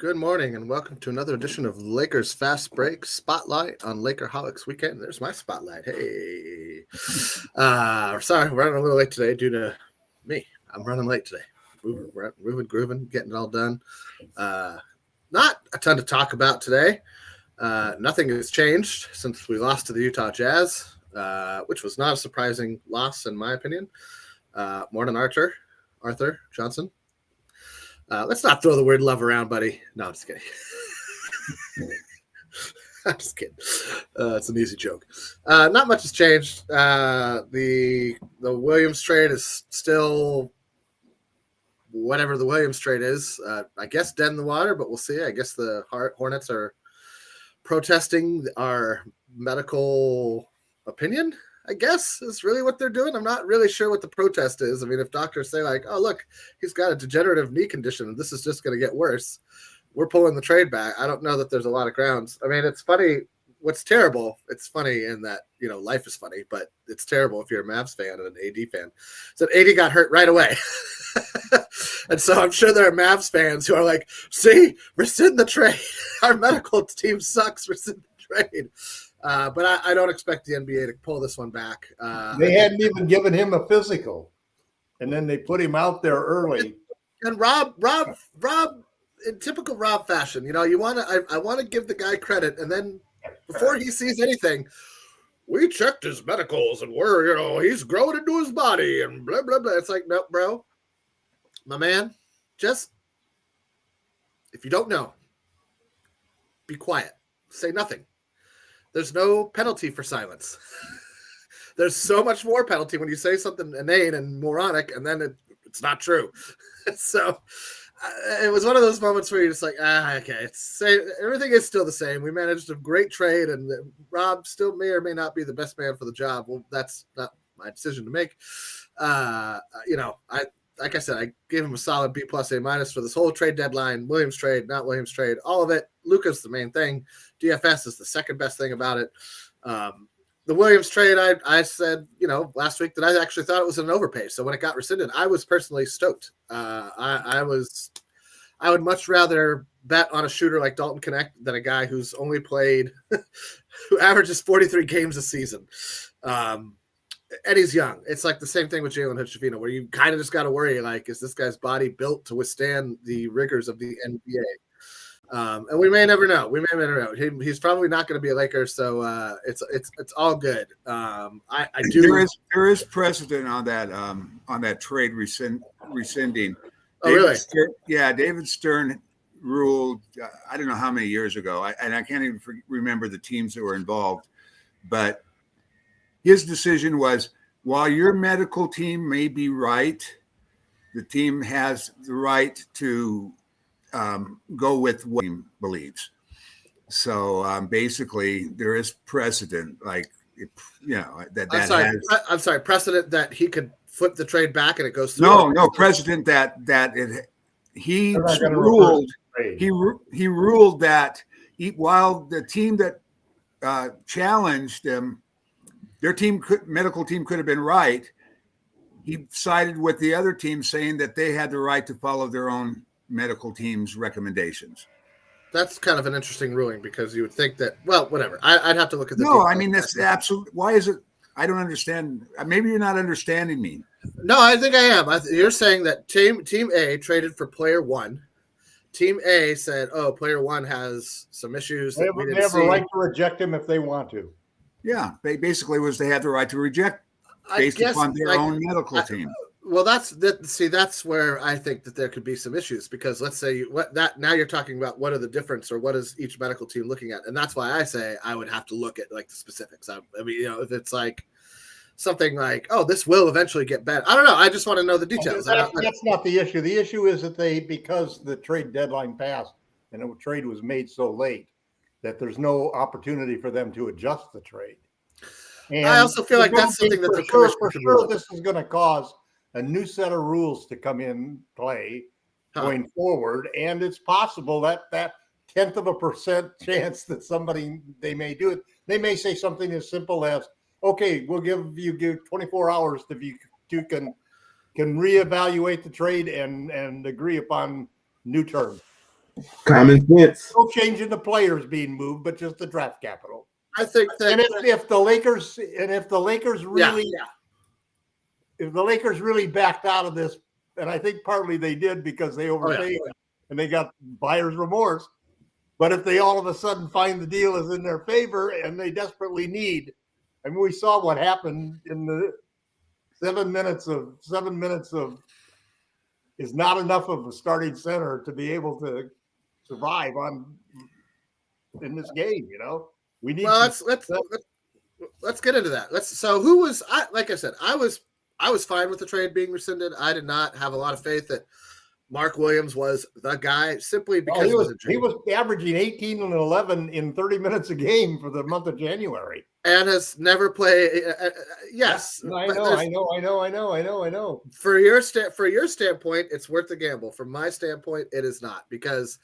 Good morning and welcome to another edition of Lakers Fast Break Spotlight on Lakerholics Weekend. There's my spotlight. Hey. Sorry, we're running a little late today due to me. I'm running late today. Moving, grooving, getting it all done. Not a ton to talk about today. Nothing has changed since we lost to the Utah Jazz, which was not a surprising loss in my opinion. Morning, Arthur Johnson. Let's not throw the word love around, buddy. No, I'm just kidding. I'm just kidding. It's an easy joke. Not much has changed. The Williams trade is still whatever the Williams trade is. I guess dead in the water, but we'll see. I guess the Hornets are protesting our medical opinion, I guess, is really what they're doing. I'm not really sure what the protest is. I mean, if doctors say like, oh, look, he's got a degenerative knee condition and this is just going to get worse, we're pulling the trade back. I don't know that there's a lot of grounds. I mean, it's funny. What's terrible, it's funny in that, life is funny, but it's terrible if you're a Mavs fan and an AD fan. So AD got hurt right away. And so I'm sure there are Mavs fans who are like, see, rescind the trade. Our medical team sucks. Rescind the trade. But I don't expect the NBA to pull this one back. They hadn't even given him a physical, and then they put him out there early. And Rob, in typical Rob fashion, I want to give the guy credit, and then before he sees anything, we checked his medicals, and he's growing into his body, and blah blah blah. It's like, no, bro, my man, just if you don't know, be quiet, say nothing. There's no penalty for silence. There's so much more penalty when you say something inane and moronic, and then it's not true. So it was one of those moments where you're just like, okay, everything is still the same. We managed a great trade, and Rob still may or may not be the best man for the job. Well, that's not my decision to make. Like I said, I gave him a solid B plus A minus for this whole trade deadline. Williams trade, not Williams trade, all of it. Luka's the main thing. DFS is the second best thing about it. The Williams trade, I said, last week that I actually thought it was an overpay. So when it got rescinded, I was personally stoked. I would much rather bet on a shooter like Dalton Connect than a guy who's only played, who averages 43 games a season. And he's young. It's like the same thing with Jalen Hood-Schifino, where you kind of just got to worry, like, is this guy's body built to withstand the rigors of the NBA? And we may never know. He's probably not going to be a Laker, so it's all good. I do. There is precedent on that trade rescinding. Oh, really? David Stern ruled. I don't know how many years ago, and I can't even remember the teams that were involved, but his decision was, while your medical team may be right, the team has the right to go with what he believes. So basically, there is precedent, I'm sorry, precedent that he could flip the trade back and it goes through. No, precedent that he ruled. He ruled that while the team that challenged him, their medical team could have been right, he sided with the other team, saying that they had the right to follow their own medical team's recommendations. That's kind of an interesting ruling, because you would think that, well, whatever. I'd have to look at the. No, I mean, that's absolute. Why is it? I don't understand. Maybe you're not understanding me. No, I think I am. You're saying that Team A traded for player one. Team A said, "Oh, player one has some issues." They have a right to reject him if they want to. Yeah, they basically they had the right to reject based upon their own medical team. Well, that's where I think that there could be some issues, because let's say now you're talking about what are the difference, or what is each medical team looking at, and that's why I say I would have to look at like the specifics. I mean, if it's like something like, oh, this will eventually get better. I don't know. I just want to know the details. That's not the issue. The issue is that because the trade deadline passed and the trade was made so late, that there's no opportunity for them to adjust the trade. And I also feel like that's something that the commission for sure this is going to cause a new set of rules to come in play going forward, and it's possible that 0.1% chance that they may do it. They may say something as simple as, "Okay, we'll give 24 hours if you can reevaluate the trade and agree upon new terms." Common sense. No change in the players being moved, but just the draft capital. I think that, And if the Lakers really, yeah. if the Lakers really backed out of this, and I think partly they did because they overpaid and they got buyer's remorse. But if they all of a sudden find the deal is in their favor and they desperately need, I mean, we saw what happened in the 7 minutes of is not enough of a starting center to be able to survive in this game. We need. Well, let's get into that. So who was like I said, I was fine with the trade being rescinded. I did not have a lot of faith that Mark Williams was the guy simply because he was averaging 18 and 11 in 30 minutes a game for the month of January, and has never played. Yes, I know. For your standpoint, it's worth the gamble. From my standpoint, it is not because.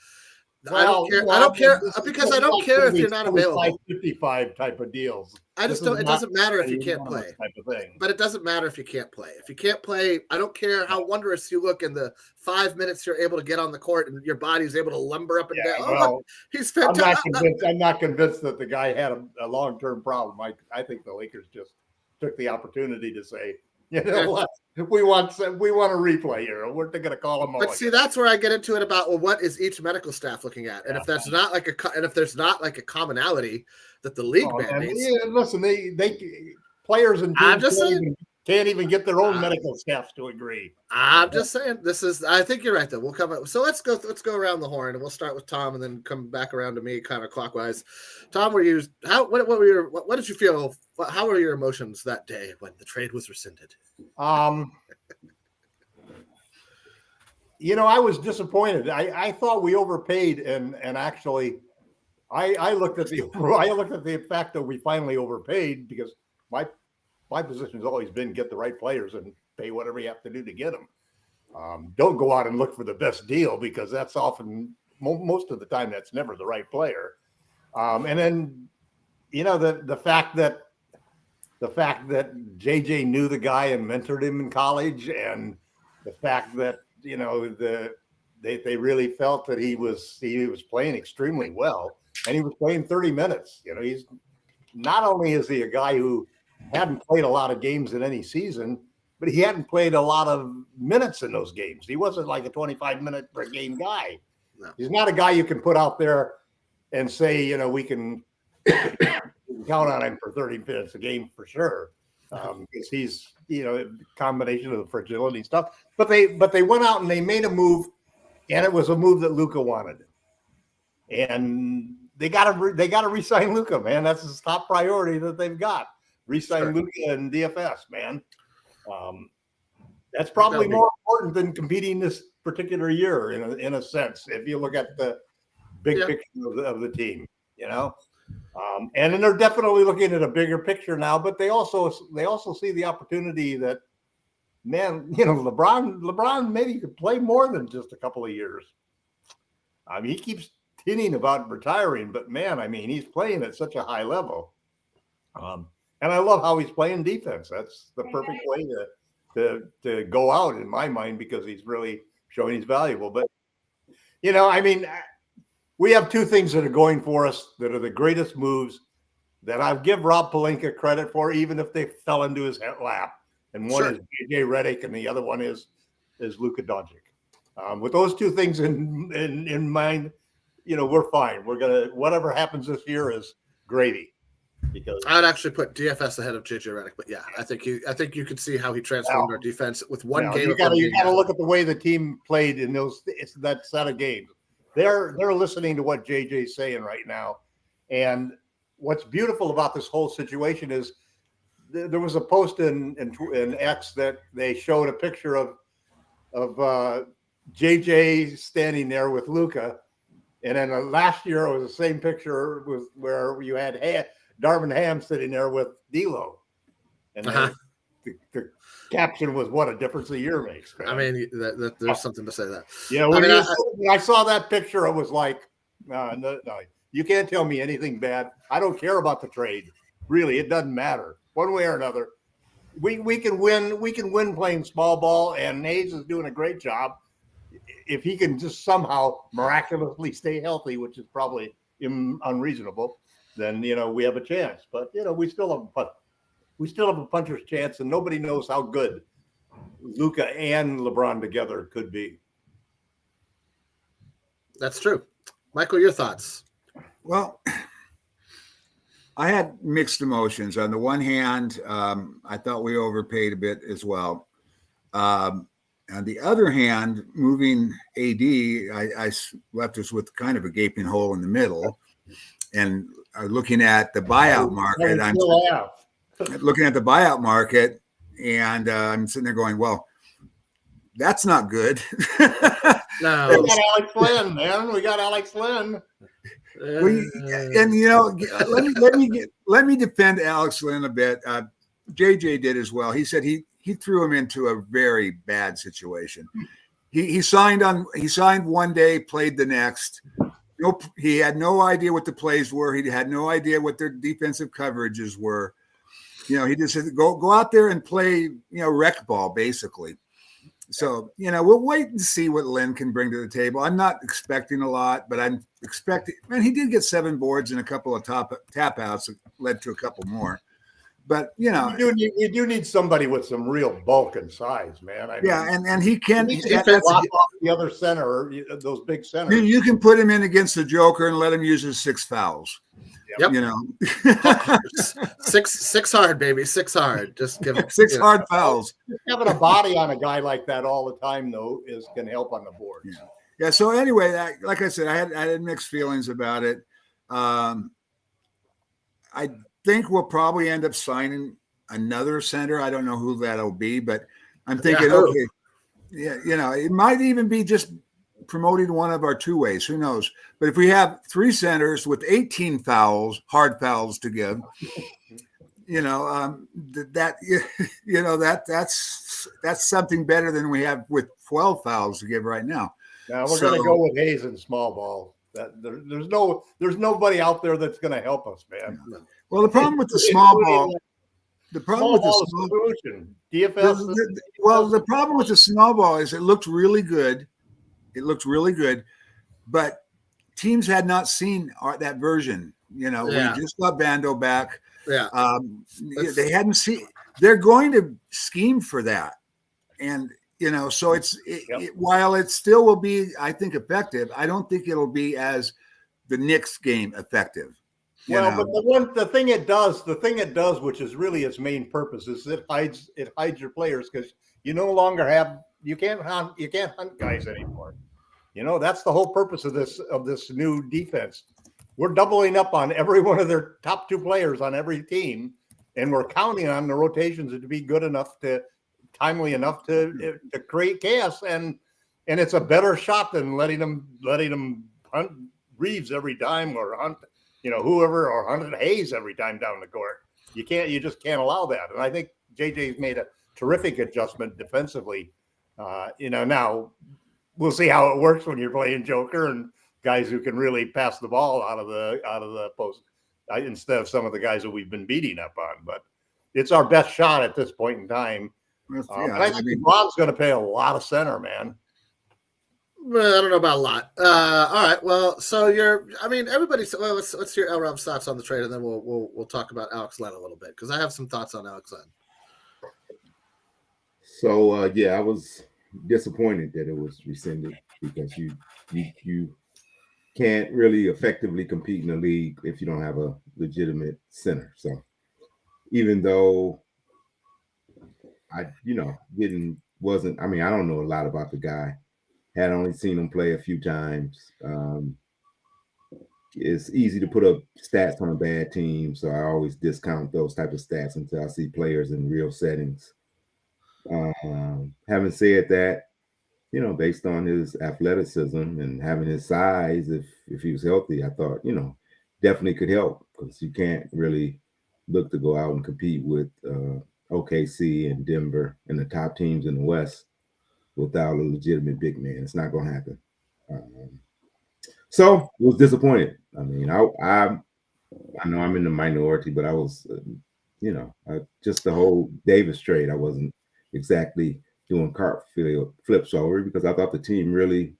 I don't care because I don't care if you're not available. 55 type of deals. I just don't. It doesn't matter if you can't play. Type of thing. But it doesn't matter if you can't play. If you can't play, I don't care how wondrous you look in the 5 minutes you're able to get on the court and your body's able to lumber up and down. Well, look, he's fantastic. I'm not convinced that the guy had a long-term problem. I think the Lakers just took the opportunity to say, you know what? We want a replay here. We're going to call them all. But see, that's where I get into it about what is each medical staff looking at, and if there's not like a commonality that the league mandates. Listen, they players and teams can't even get their own medical staffs to agree. I'm just saying I think you're right though. We'll come up. So let's go around the horn and we'll start with Tom and then come back around to me kind of clockwise. Tom, what did you feel? How were your emotions that day when the trade was rescinded? I was disappointed. I thought we overpaid and actually I looked at the fact that we finally overpaid because my position has always been get the right players and pay whatever you have to do to get them. Don't go out and look for the best deal because that's often, most of the time, that's never the right player. And then, the fact that JJ knew the guy and mentored him in college, and the fact that they really felt that he was playing extremely well, and he was playing 30 minutes. He's not only is he a guy who hadn't played a lot of games in any season, but he hadn't played a lot of minutes in those games. He wasn't like a 25-minute per game guy. No. He's not a guy you can put out there and say, we can count on him for 30 minutes a game for sure. Because he's, a combination of the fragility stuff. But they went out and they made a move, and it was a move that Luka wanted. And they got to re-sign Luka, man. That's his top priority that they've got. Re-sign Luka and DFS, man. That's probably more important than competing this particular year, in a sense. If you look at the big picture of the team, and then they're definitely looking at a bigger picture now. But they also see the opportunity that, man, LeBron maybe could play more than just a couple of years. I mean, he keeps hinting about retiring, but man, I mean, he's playing at such a high level. And I love how he's playing defense. That's the perfect way to go out in my mind because he's really showing he's valuable. But, we have two things that are going for us that are the greatest moves that I give Rob Pelinka credit for, even if they fell into his lap. And one is JJ Redick, and the other one is Luka Doncic. With those two things in mind, we're fine. We're gonna whatever happens this year is gravy. Because I'd actually put DFS ahead of JJ Redick, but yeah, I think you could see how he transformed our defense with one game. You got to look at the way the team played in that set of games. They're listening to what JJ's saying right now, and what's beautiful about this whole situation is there was a post in X that they showed a picture of JJ standing there with Luka, and then last year it was the same picture where you had Darvin Ham sitting there with D'Lo, and the caption was, "What a difference a year makes." Man. I mean, there's something to say that. Yeah, when I saw that picture, I was like, no, you can't tell me anything bad. I don't care about the trade. Really, it doesn't matter one way or another. We can win. We can win playing small ball, and Hayes is doing a great job. if he can just somehow miraculously stay healthy, which is probably unreasonable, then we have a chance. But we still have a puncher's chance, and nobody knows how good Luka and LeBron together could be. That's true. Michael, your thoughts? Well, I had mixed emotions. On the one hand, I thought we overpaid a bit as well. On the other hand, moving AD, I left us with kind of a gaping hole in the middle. And looking at the buyout market, I'm looking at the buyout market, and I'm sitting there going, well, that's not good. No, we got Alex Lynn, man. We got Alex Lynn. Let me defend Alex Lynn a bit. JJ did as well. He said he threw him into a very bad situation. He signed one day, played the next. He had no idea what the plays were. He had no idea what their defensive coverages were. He just said, go out there and play, rec ball, basically. So, we'll wait and see what Lynn can bring to the table. I'm not expecting a lot, but I'm expecting, man, he did get 7 boards and a couple of tap outs that led to a couple more. But, you do need somebody with some real bulk and size, man. And he can block off the other center, those big centers. You can put him in against the Joker and let him use his 6 fouls. Yep. six hard, baby. 6 hard. Just give him 6 hard fouls. Having a body on a guy like that all the time, though, can help on the board. Yeah. So anyway, like I said, I had mixed feelings about it. I think we'll probably end up signing another center. I don't know who that'll be, but I'm thinking, okay, it might even be just promoting one of our 2-ways. Who knows? But if we have 3 centers with 18 fouls, hard fouls to give, that's something better than we have with 12 fouls to give right now. Now we're going to go with Hayes in small ball. There's nobody out there that's going to help us, man. Well, the problem with the small ball. The problem with the small solution. DFS. The problem with the small ball is it looked really good. But teams had not seen that version. We just got Bando back. Yeah. They hadn't seen. They're going to scheme for that, and so while it still will be, I think, effective. I don't think it'll be as the Knicks game effective. But the thing it does, which is really its main purpose, is it hides your players because you no longer you can't hunt guys anymore. That's the whole purpose of this new defense. We're doubling up on every one of their top 2 players on every team, and we're counting on the rotations to be good enough timely enough to create chaos, and it's a better shot than letting them hunt Reeves every time or hunt whoever or hunt Hayes every time down the court. You just can't allow that. And I think JJ's made a terrific adjustment defensively. Now we'll see how it works when you're playing Joker and guys who can really pass the ball out of the post instead of some of the guys that we've been beating up on. But it's our best shot at this point in time. I think LeBron's going to play a lot of center, man. Well, I don't know about a lot. All right. Well, so everybody's. Well, let's hear L. Rob's thoughts on the trade, and then we'll talk about Alex Len a little bit because I have some thoughts on Alex Len. So I was disappointed that it was rescinded because you can't really effectively compete in the league if you don't have a legitimate center. So even though I wasn't. I mean, I don't know a lot about the guy. Had only seen him play a few times. It's easy to put up stats on a bad team, so I always discount those type of stats until I see players in real settings. Having said that, based on his athleticism and having his size, if he was healthy, I thought, definitely could help because you can't really look to go out and compete with OKC and Denver and the top teams in the West without a legitimate big man. It's not going to happen. So was disappointed. I mean, I know I'm in the minority, but I was, just the whole Davis trade, I wasn't exactly doing cart flips over because I thought the team really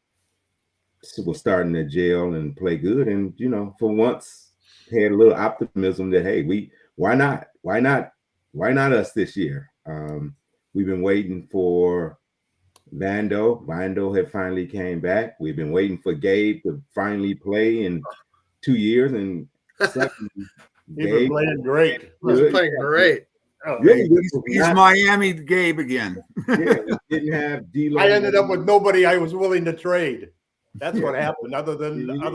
was starting to gel and play good. And, for once had a little optimism that, hey, why not us this year? We've been waiting for Vando. Vando had finally came back. We've been waiting for Gabe to finally play in 2 years. And suddenly, He's been playing great. He's playing great. Really, he's Miami Gabe again. Yeah, we didn't have D-Lo. I ended up with nobody I was willing to trade. That's what happened. Other than look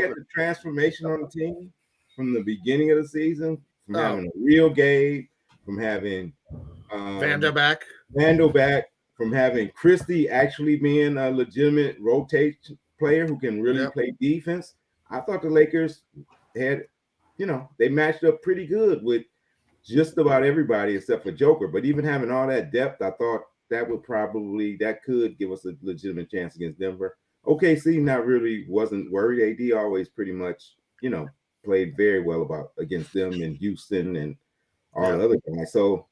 at the transformation on the team from the beginning of the season, from having a real Gabe, from having Vando back, from having Christie actually being a legitimate rotation player who can really play defense. I thought the Lakers had, they matched up pretty good with just about everybody except for Joker. But even having all that depth, I thought that could give us a legitimate chance against Denver. OKC wasn't worried. AD always pretty much, played very well against them in Houston and all the other guys. So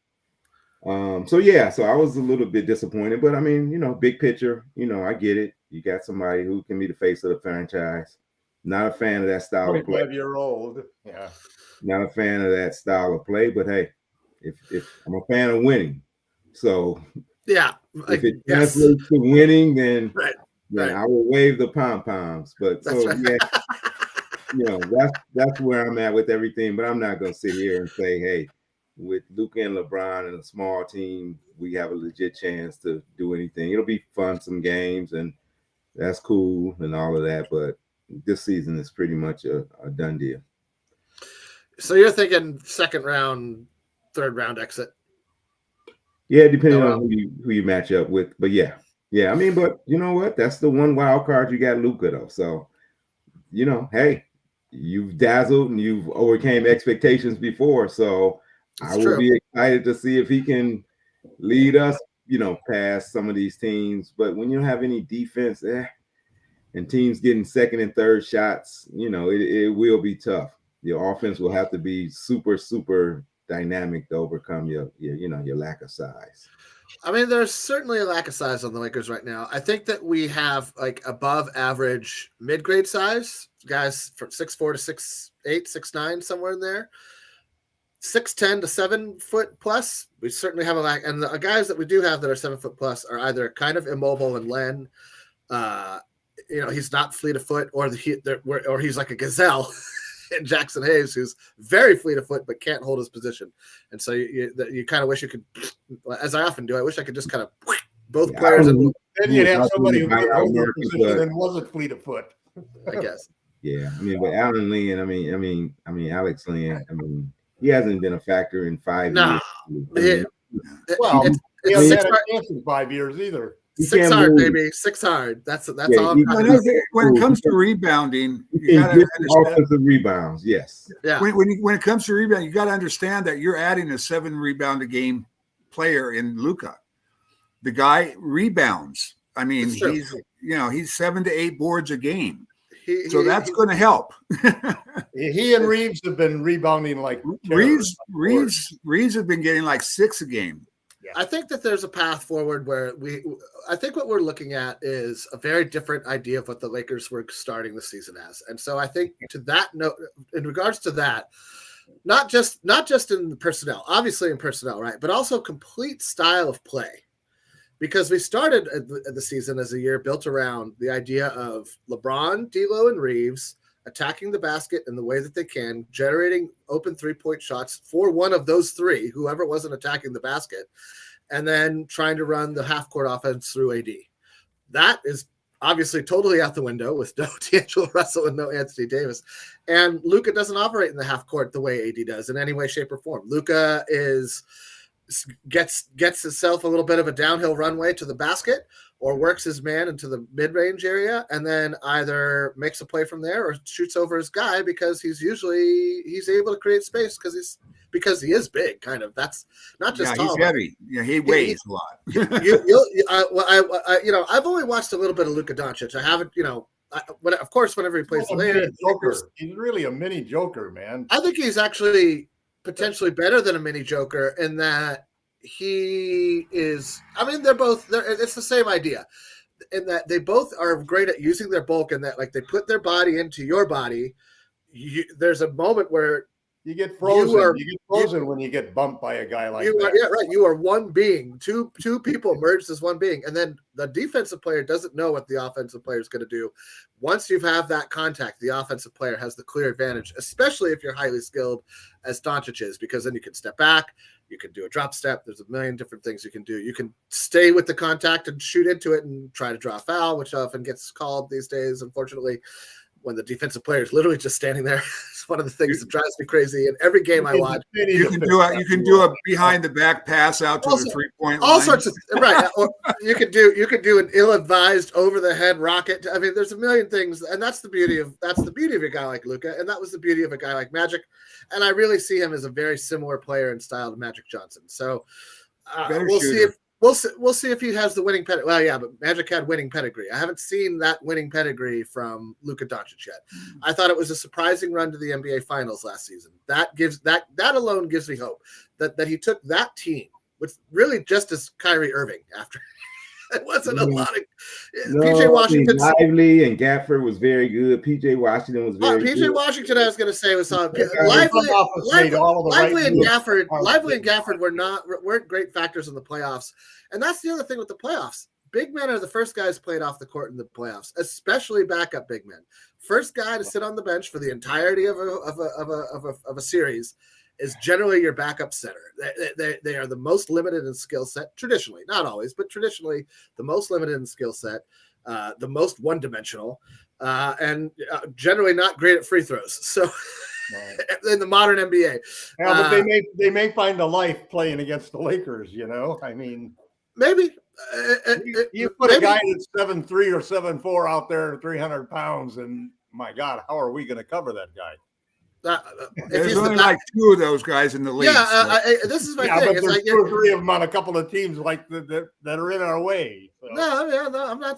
I was a little bit disappointed, but I mean, big picture, I get it. You got somebody who can be the face of the franchise. Not a fan of that style of play. 25-year-old. Yeah. Not a fan of that style of play, but hey, if I'm a fan of winning. So if it translates to winning, then I will wave the pom-poms. But that's where I'm at with everything. But I'm not gonna sit here and say, hey, with Luka and LeBron and a small team, we have a legit chance to do anything. It'll be fun, some games, and that's cool and all of that. But this season is pretty much a done deal. So you're thinking second round, third round exit? Yeah, depending on who you match up with. But yeah. I mean, but you know what? That's the one wild card. You got Luka though. So, hey, you've dazzled and you've overcame expectations before. So I will be excited to see if he can lead us, past some of these teams. But when you don't have any defense, and teams getting second and third shots, it will be tough. Your offense will have to be super, super dynamic to overcome your lack of size. I mean, there's certainly a lack of size on the Lakers right now. I think that we have like above average mid-grade size guys from 6'4" to 6'8", 6'9", somewhere in there. 6'10" to 7 foot plus. We certainly have a lack, and the guys that we do have that are 7 foot plus are either kind of immobile and Len. He's not fleet of foot, or he's like a gazelle. And Jackson Hayes, who's very fleet of foot but can't hold his position, and so you kind of wish you could, as I often do, I wish I could just kind of both players. Then you'd have somebody who could hold their position and wasn't fleet of foot. I guess. Yeah, I mean, but Alan Lynn, I mean, Alex Lynn, I mean, he hasn't been a factor in 5 years. Well, he hasn't had a chance in 5 years either. 6 hard, baby. 6 hard. That's all. When it comes to rebounding, you got to understand offensive rebounds. Yes. Yeah. When it comes to rebounding, you got to understand that you're adding a 7 rebound a game player in Luka. The guy rebounds. I mean, he's 7 to 8 boards a game. So that's going to help. He and Reeves have been rebounding like Reeves have been getting like 6 a game. Yeah. I think that there's a path forward where I think what we're looking at is a very different idea of what the Lakers were starting the season as. And so I think to that note, in regards to that, not just in the personnel, obviously in personnel, right, but also complete style of play. Because we started the season as a year built around the idea of LeBron, D'Lo, and Reeves attacking the basket in the way that they can, generating open 3-point shots for one of those 3, whoever wasn't attacking the basket, and then trying to run the half-court offense through AD. That is obviously totally out the window with no D'Angelo Russell and no Anthony Davis. And Luka doesn't operate in the half-court the way AD does in any way, shape, or form. Luka gets himself a little bit of a downhill runway to the basket, or works his man into the mid-range area, and then either makes a play from there or shoots over his guy because he's able to create space because he is big. Kind of. That's not just tall. He's heavy. Yeah, he weighs a lot. I've only watched a little bit of Luka Doncic. I haven't. Of course, whenever he plays the Lakers, he's really a mini Joker, man. I think he's actually potentially better than a mini Joker in that he is. I mean, it's the same idea in that they both are great at using their bulk, and that like they put their body into your body. There's a moment where you get frozen. You get frozen when you get bumped by a guy like that. Yeah, right. You are one being. Two people merged as one being, and then the defensive player doesn't know what the offensive player is going to do. Once you have that contact, the offensive player has the clear advantage, especially if you're highly skilled, as Doncic is, because then you can step back, you can do a drop step. There's a million different things you can do. You can stay with the contact and shoot into it and try to draw a foul, which often gets called these days, unfortunately, when the defensive player is literally just standing there. It's one of the things that drives me crazy. In every game I watch, you can do a behind the back pass out to the 3-point line. All sorts of right. Or you could do an ill-advised over the head rocket. I mean, there's a million things, and that's the beauty of a guy like Luka, and that was the beauty of a guy like Magic. And I really see him as a very similar player in style to Magic Johnson. So we'll see if. We'll see if he has the winning pedigree. Well, yeah, but Magic had winning pedigree. I haven't seen that winning pedigree from Luka Doncic yet. I thought it was a surprising run to the NBA Finals last season. That alone gives me hope that he took that team, which really just as Kyrie Irving after. It wasn't a lot of PJ Washington. Lively and Gafford was very good. PJ Washington was very good. PJ Washington, I was going to say, was on. Lively and Gafford weren't great factors in the playoffs, and that's the other thing with the playoffs. Big men are the first guys played off the court in the playoffs, especially backup big men. First guy to sit on the bench for the entirety of a series is generally your backup center. They are the most limited in skill set, traditionally, not always, but traditionally the most limited in skill set, the most one-dimensional, and generally not great at free throws. So in the modern NBA. Yeah, but they may find a life playing against the Lakers, I mean. Maybe. You put a guy that's 7'3" or 7'4" out there, 300 pounds, and my God, how are we going to cover that guy? There's only like 2 of those guys in the league. Yeah, this is my thing. But there's 2 or 3 of them on a couple of teams like that are in our way. So. No,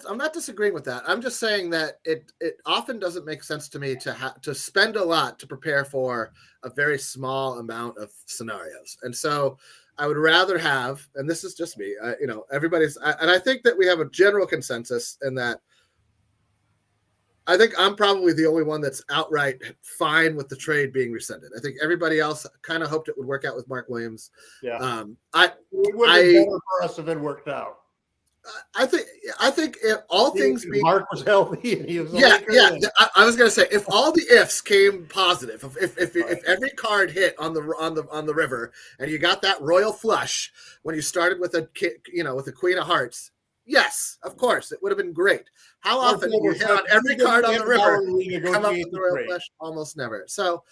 I'm not disagreeing with that. I'm just saying that it often doesn't make sense to me to spend a lot to prepare for a very small amount of scenarios, and so I would rather have. And this is just me. Everybody's, and I think that we have a general consensus in that. I think I'm probably the only one that's outright fine with the trade being rescinded. I think everybody else kind of hoped it would work out with Mark Williams. Yeah. It would have been better for us if it worked out. I think if all things being Mark was healthy and he was I was going to say if all the ifs came positive, if every card hit on the river and you got that royal flush when you started with with a Queen of Hearts. Yes, of course, it would have been great. How often you hit on every card on the river, come up with the royal flush? Almost never. So,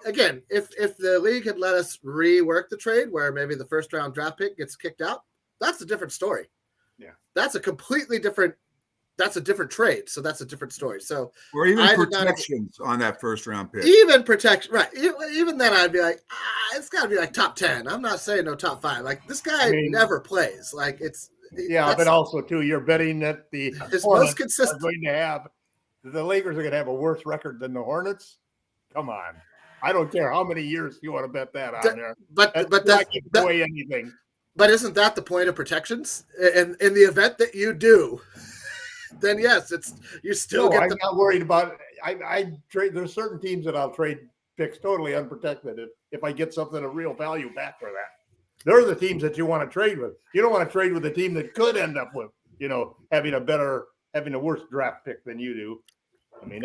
again, if the league had let us rework the trade, where maybe the first round draft pick gets kicked out, that's a different story. Yeah, that's a completely different. That's a different trade. So that's a different story. So or even protections on that first round pick. Even protection, right? Even then, I'd be like, it's got to be like top 10. I'm not saying no top 5. Like this guy never plays. Like but also too, you're betting that the most consistent are going to have the Lakers are going to have a worse record than the Hornets. Come on, I don't care how many years you want to bet that on there. But that's not giving away anything. But isn't that the point of protections? In the event that you do. Then yes, you still get. I'm not worried about it. I trade. There's certain teams that I'll trade picks totally unprotected if I get something of real value back for that. They're the teams that you want to trade with. You don't want to trade with a team that could end up with having a worse draft pick than you do. I mean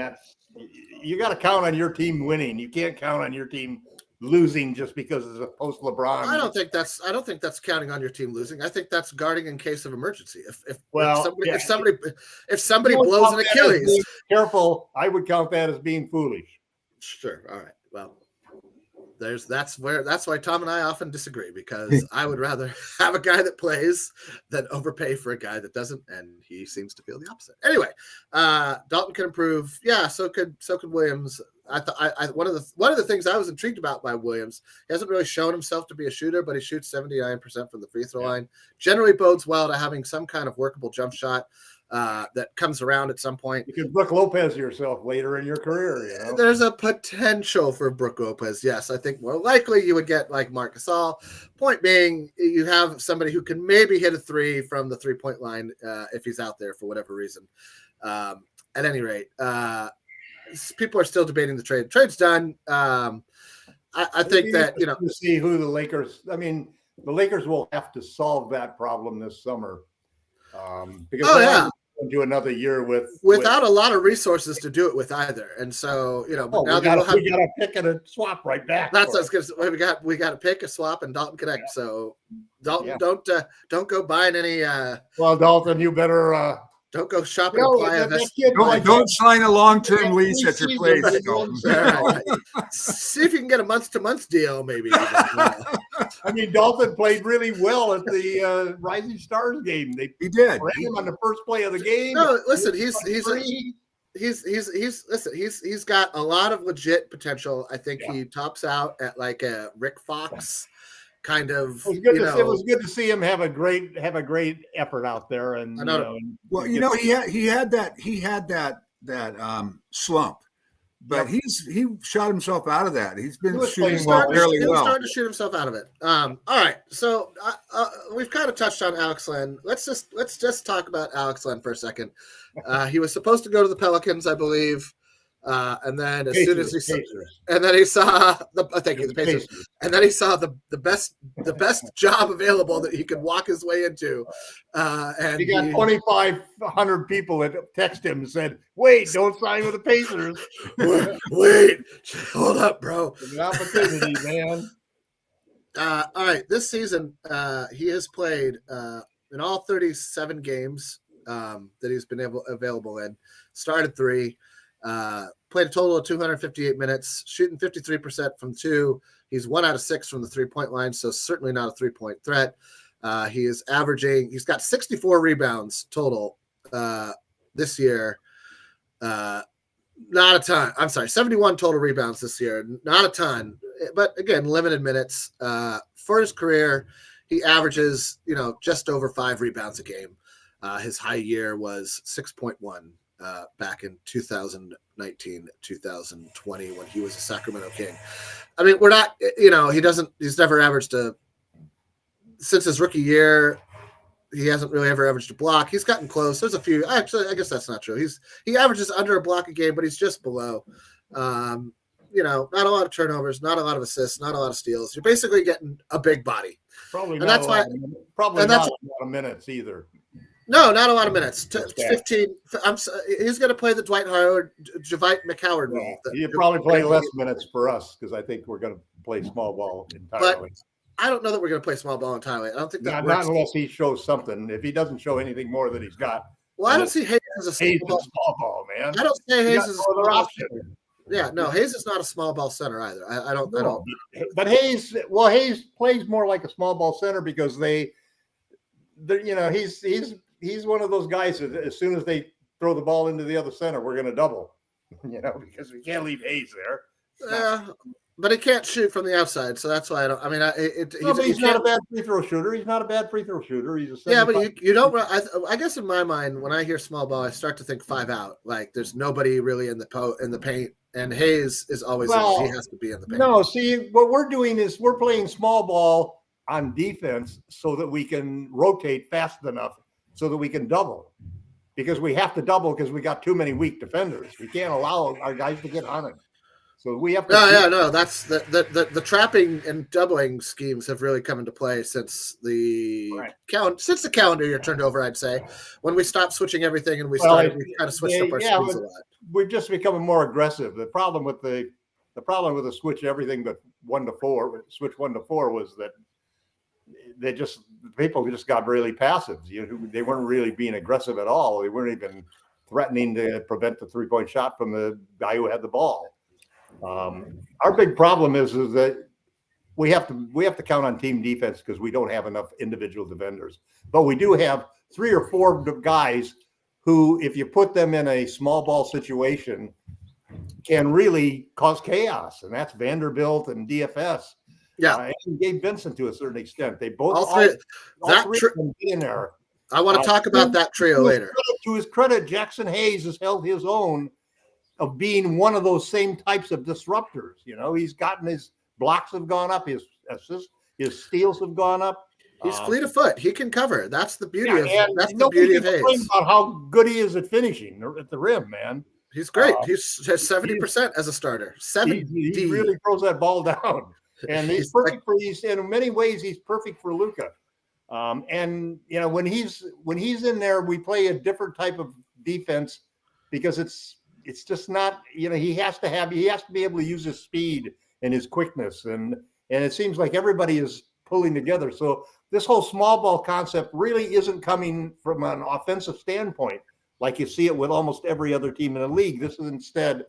you got to count on your team winning. You can't count on your team losing just because it's a post LeBron. I don't think that's counting on your team losing. I think that's guarding in case of emergency. If somebody blows an Achilles, careful. I would count that as being foolish. Sure. All right. Well, that's why Tom and I often disagree, because I would rather have a guy that plays than overpay for a guy that doesn't, and he seems to feel the opposite. Anyway, Dalton can improve. Yeah, so could Williams. One of the things I was intrigued about by Williams, he hasn't really shown himself to be a shooter, but he shoots 79% from the free throw line. Generally bodes well to having some kind of workable jump shot. that comes around at some point. You can Brook Lopez yourself later in your career. You know? There's a potential for Brook Lopez. Yes, I think more likely you would get like Marc Gasol. Point being, you have somebody who can maybe hit a three from the 3-point line if he's out there for whatever reason. At any rate, people are still debating the trade. Trade's done. I think that, you know, to see who the Lakers. I mean, the Lakers will have to solve that problem this summer because do another year without a lot of resources to do it with either. And so, you know, but now we got a pick and a swap right back. That's what I was gonna say. We got to pick a swap and Dalton Connect. Yeah. So Dalton, don't go buying any. Well, Dalton, you better. Don't go shopping. Don't sign a long-term lease at your place. Right. See if you can get a month-to-month deal, maybe. I mean, Dalton played really well at the Rising Stars game. He did. Ran him on the first play of the game. No, listen, he's got a lot of legit potential. I think he tops out at like a Rick Fox kind of. It was good to see him have a great effort out there. And he had that slump, but he shot himself out of that. He's been shooting fairly well. Starting to shoot himself out of it. All right, so we've kind of touched on Alex Len. Let's just talk about Alex Len for a second. He was supposed to go to the Pelicans, I believe. And then the Pacers. And then he saw the best job available that he could walk his way into. And he got 2,500 people that text him and said, "Wait, don't sign with the Pacers." Wait, hold up, bro. An opportunity, man. All right, this season he has played in all 37 games that he's been available in. Started 3. Played a total of 258 minutes, shooting 53% from 2. He's 1 out of 6 from the 3-point line, so certainly not a 3-point threat. He's got 64 rebounds total this year. Not a ton. I'm sorry, 71 total rebounds this year. Not a ton, but again, limited minutes. For his career, he averages, just over 5 rebounds a game. His high year was 6.1. Back in 2019, 2020, when he was a Sacramento King. I mean, we're not, he's never averaged since his rookie year, he hasn't really ever averaged a block. He's gotten close. There's a few, actually, I guess that's not true. He averages under a block a game, but he's just below. Not a lot of turnovers, not a lot of assists, not a lot of steals. You're basically getting a big body. Probably not a lot of minutes either. No, not a lot of minutes. 15. He's going to play the Dwight Howard, Javite McHoward role. He'll probably play less minutes for us because I think we're going to play small ball entirely. But I don't know that we're going to play small ball entirely. I don't think that works. Not unless he shows something. If he doesn't show anything more than he's got. Well, I don't see Hayes as a small ball, man. I don't see Hayes as a small ball center. Yeah, no, Hayes is not a small ball center either. I don't. But Hayes plays more like a small ball center because he's one of those guys that as soon as they throw the ball into the other center, we're going to double, because we can't leave Hayes there. Yeah, but he can't shoot from the outside, so that's why I don't. I mean, he's not a bad free throw shooter. He's not a bad free throw shooter. He's a but you don't. I guess in my mind, when I hear small ball, I start to think 5 out. Like there's nobody really in the paint, and Hayes is always he has to be in the paint. No, see, what we're doing is we're playing small ball on defense so that we can rotate fast enough. So that we can double, because we have to double because we got too many weak defenders. We can't allow our guys to get on it. So we have to. That's the trapping and doubling schemes have really come into play since the calendar year turned over. I'd say when we stopped switching everything and we kind of switched up our schemes a lot. We've just becoming more aggressive. The problem with the switch everything but 1 to 4, switch 1 to 4 was that people just got really passive. They weren't really being aggressive at all. They weren't even threatening to prevent the 3-point shot from the guy who had the ball. Our big problem is that we have to count on team defense because we don't have enough individual defenders. But we do have 3 or 4 guys who, if you put them in a small ball situation, can really cause chaos, and that's Vanderbilt and DFS. Yeah, and Gabe Vincent to a certain extent. They both all three get in there. I want to talk about that trio later. To his credit, Jackson Hayes has held his own of being one of those same types of disruptors. He's gotten his blocks have gone up, his assists, his steals have gone up. He's fleet of foot. He can cover. That's the beauty of Hayes. About how good he is at finishing at the rim, man. He's great. He's 70% as a starter. 70. He really throws that ball down, and he's perfect for these. In many ways, he's perfect for Luka. And when he's in there, we play a different type of defense because it's just not. He has to be able to use his speed and his quickness, and it seems like everybody is pulling together. So this whole small ball concept really isn't coming from an offensive standpoint, like you see it with almost every other team in the league. This is instead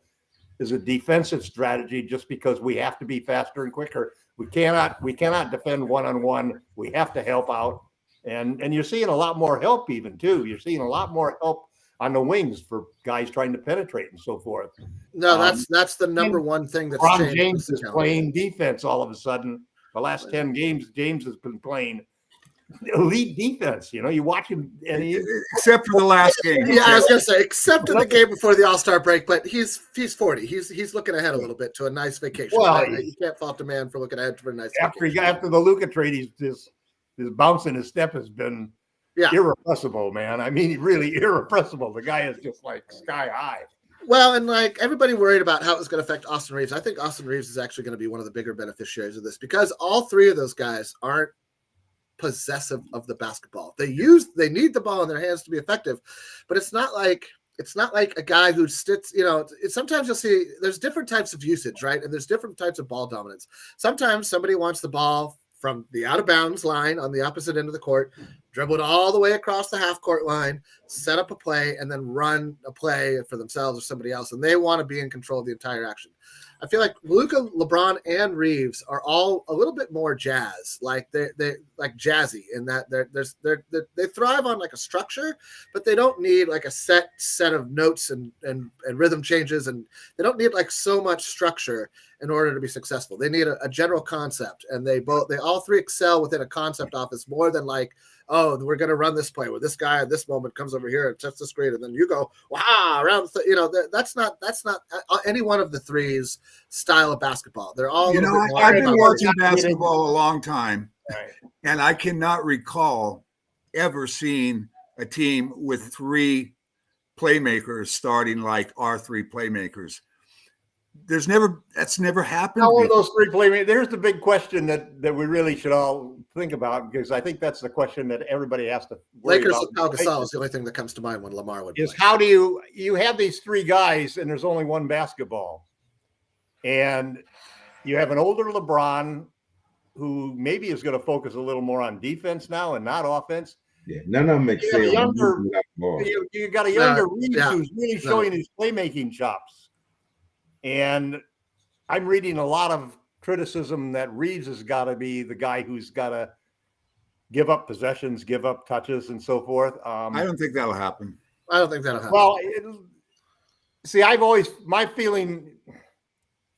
a defensive strategy, just because we have to be faster and quicker. We cannot defend one-on-one. We have to help out. And you're seeing a lot more help even too. You're seeing a lot more help on the wings for guys trying to penetrate and so forth. No, that's the number one thing that's changed. James is playing defense all of a sudden. The last 10 games, James has been playing elite defense. You watch him, and except for the last game. Yeah, I was gonna say, except in the game before the All-Star break, but he's 40. He's looking ahead a little bit to a nice vacation. Well, you can't fault a man for looking ahead for a nice vacation. After the Luka trade, his bounce in his step has been irrepressible, man. I mean, really irrepressible. The guy is just like sky high. Well, and like everybody worried about how it was going to affect Austin Reeves. I think Austin Reeves is actually going to be one of the bigger beneficiaries of this, because all three of those guys aren't possessive of the basketball. They need the ball in their hands to be effective, but it's not like a guy who sits, sometimes you'll see there's different types of usage, right? And there's different types of ball dominance. Sometimes somebody wants the ball from the out of bounds line on the opposite end of the court, dribble it all the way across the half court line, set up a play, and then run a play for themselves or somebody else. And they want to be in control of the entire action. I feel like Luka, LeBron, and Reeves are all a little bit more jazz, like they like jazzy in that they thrive on like a structure, but they don't need like a set of notes and rhythm changes, and they don't need like so much structure in order to be successful. They need a general concept, and they all three excel within a concept office more than like, oh, we're going to run this play where this guy at this moment comes over here and sets the screen, and then you go, wow, around. That's not any one of the three's style of basketball. They're all. I've been watching basketball a long time, and I cannot recall ever seeing a team with three playmakers starting like our three playmakers. That's never happened. How are those three playmakers? There's the big question that we really should all think about, because I think that's the question that everybody has to worry Lakers about. with Pau Gasol is the only thing that comes to mind when Lamar would play. How do you have these three guys and there's only one basketball, and you have an older LeBron who maybe is going to focus a little more on defense now and not offense. Yeah, none of them excel. You got a younger Reeves who's really showing his playmaking chops. And I'm reading a lot of criticism that Reeves has got to be the guy who's got to give up possessions, give up touches, and so forth. I don't think that'll happen. Well, my feeling,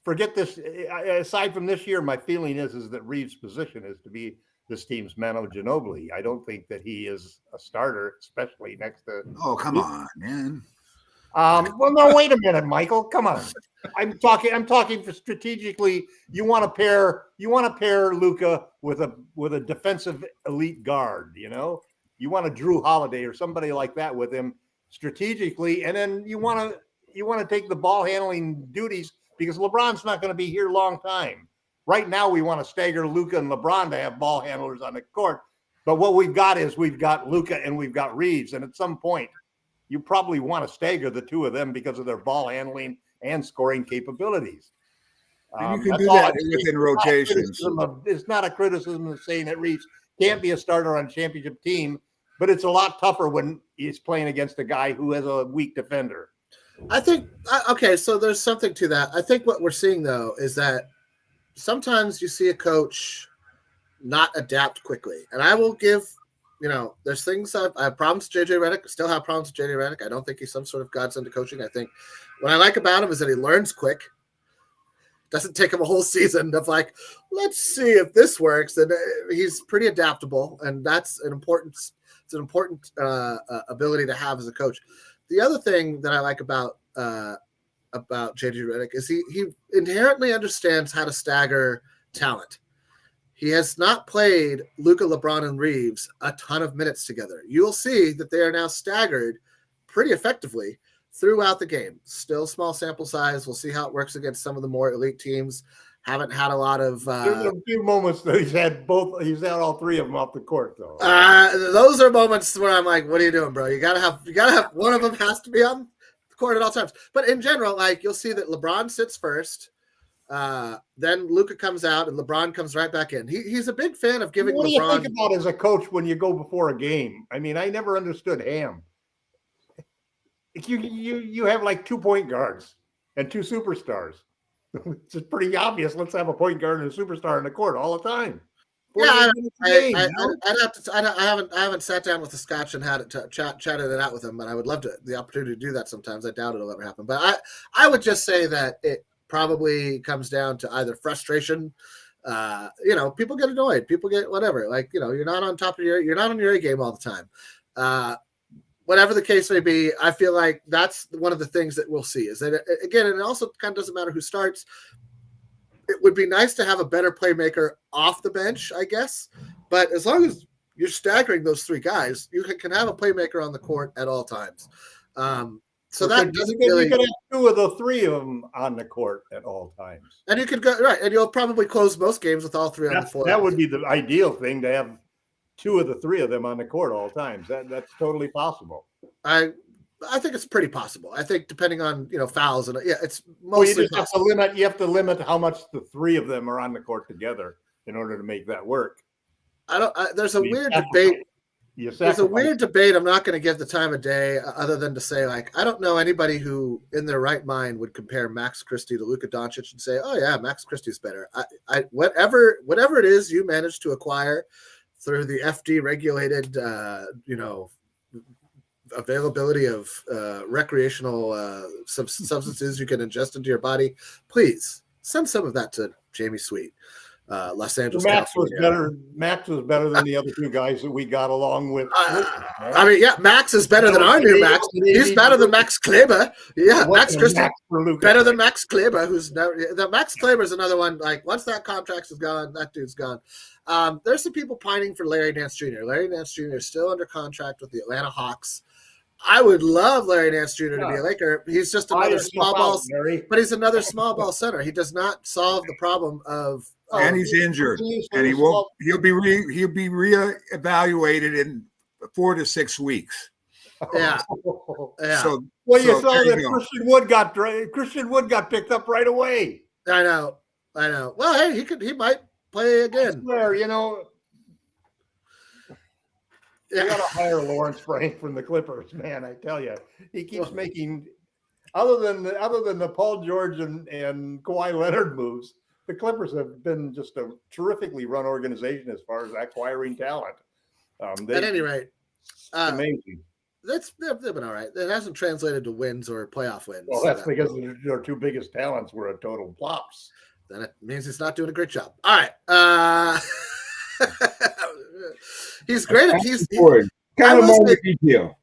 forget this, aside from this year, my feeling is that Reeves' position is to be this team's Manu Ginobili. I don't think that he is a starter, especially next to. Oh, come on, man. Well, no, wait a minute, Michael. Come on. I'm talking for strategically. You want to pair Luka with a defensive elite guard. You want a Drew Holiday or somebody like that with him strategically, and then you want to take the ball handling duties, because LeBron's not going to be here a long time. Right now, we want to stagger Luka and LeBron to have ball handlers on the court, but what we've got Luka and we've got Reeves, and at some point, you probably want to stagger the two of them because of their ball handling and scoring capabilities. You can do that within rotations. It's not a criticism of saying that Reeves can't be a starter on a championship team, but it's a lot tougher when he's playing against a guy who has a weak defender. I think, so there's something to that. I think what we're seeing, though, is that sometimes you see a coach not adapt quickly. And I will give – there's things I have problems with JJ Redick. Still have problems with JJ Redick. I don't think he's some sort of godsend to coaching. I think what I like about him is that he learns quick. Doesn't take him a whole season of like, let's see if this works. And he's pretty adaptable, and that's an important it's an important ability to have as a coach. The other thing that I like about JJ Redick is he inherently understands how to stagger talent. He has not played Luka, LeBron, and Reeves a ton of minutes together. You'll see that they are now staggered pretty effectively throughout the game. Still small sample size. We'll see how it works against some of the more elite teams. Haven't had a lot of. There's a few moments that he's had all three of them off the court, though. Those are moments where I'm like, "What are you doing, bro? You gotta have one of them has to be on the court at all times." But in general, like you'll see that LeBron sits first. Then Luka comes out and LeBron comes right back in. He's a big fan of giving. What do LeBron... you think about as a coach when you go before a game? I mean, I never understood Ham. You have like 2 point guards and 2 superstars. It's pretty obvious. Let's have a point guard and a superstar in the court all the time. Yeah, I haven't sat down with the Scotch and had it chatted it out with him, but I would love the opportunity to do that sometimes. I doubt it'll ever happen, but I would just say that it probably comes down to either frustration. People get annoyed, people get whatever. Like you're not on top of you're not on your A game all the time. Whatever the case may be, I feel like that's one of the things that we'll see is that, again, and it also kind of doesn't matter who starts. It would be nice to have a better playmaker off the bench, I guess. But as long as you're staggering those 3 guys, you can have a playmaker on the court at all times. So that doesn't really. You could have 2 of the 3 of them on the court at all times. And you could go, right, and you'll probably close most games with all 3 on the floor. That would be the ideal thing, to have 2 of the 3 of them on the court all times. That's totally possible. I think it's pretty possible. I think depending on fouls and it's mostly. You have to limit how much the 3 of them are on the court together in order to make that work. There's a weird debate. There's a weird debate. I'm not going to give the time of day other than to say, like, I don't know anybody who in their right mind would compare Max Christie to Luka Doncic and say, oh yeah, Max Christie's better. Whatever it is you managed to acquire through the FD regulated, availability of recreational substances you can ingest into your body, please send some of that to Jamie Sweet. Los Angeles. Max was better than the other 2 guys that we got along with. Max is better than our new Max. He's better than Max Kleber. Yeah, Max Christie better than Max Kleber. Max Kleber is another one. Like once that contract is gone, that dude's gone. There's some people pining for Larry Nance Jr. Larry Nance Jr. is still under contract with the Atlanta Hawks. I would love Larry Nance Jr. to be a Laker. He's just another small ball, but he's another small ball center. He does not solve the problem of. And he's injured, and he won't. He'll be reevaluated in 4 to 6 weeks. Yeah. So you saw that Christian Wood got picked up right away. I know. Well, hey, he might play again. You got to hire Lawrence Frank from the Clippers, man. I tell you, he keeps making other than the Paul George and Kawhi Leonard moves. The Clippers have been just a terrifically run organization as far as acquiring talent. At any rate, amazing. They've been all right. It hasn't translated to wins or playoff wins. Well, that's because their 2 biggest talents were a total flops. Then it means he's not doing a great job. All right. He's great. He's kind of moment detail.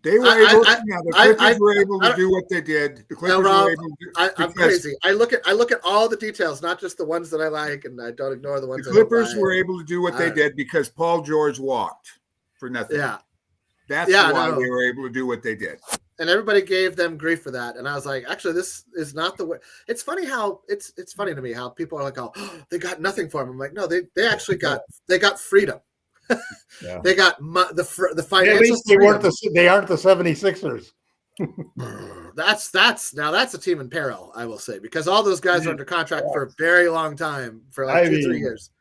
They were able. The Clippers were able to do what they did. The Clippers were able to. I'm crazy. I look at all the details, not just the ones that I like, and I don't ignore the ones. The Clippers were able to do what they did because Paul George walked for nothing. Yeah, that's why they were able to do what they did. And everybody gave them grief for that. And I was like, actually, this is not the way. It's funny how it's funny to me how people are like, oh, they got nothing for him. I'm like, no, they actually got freedom. Yeah. They got the financial. At least they aren't the 76ers. That's a team in peril, I will say, because all those guys are under contract for a very long time, for like 2-3 years.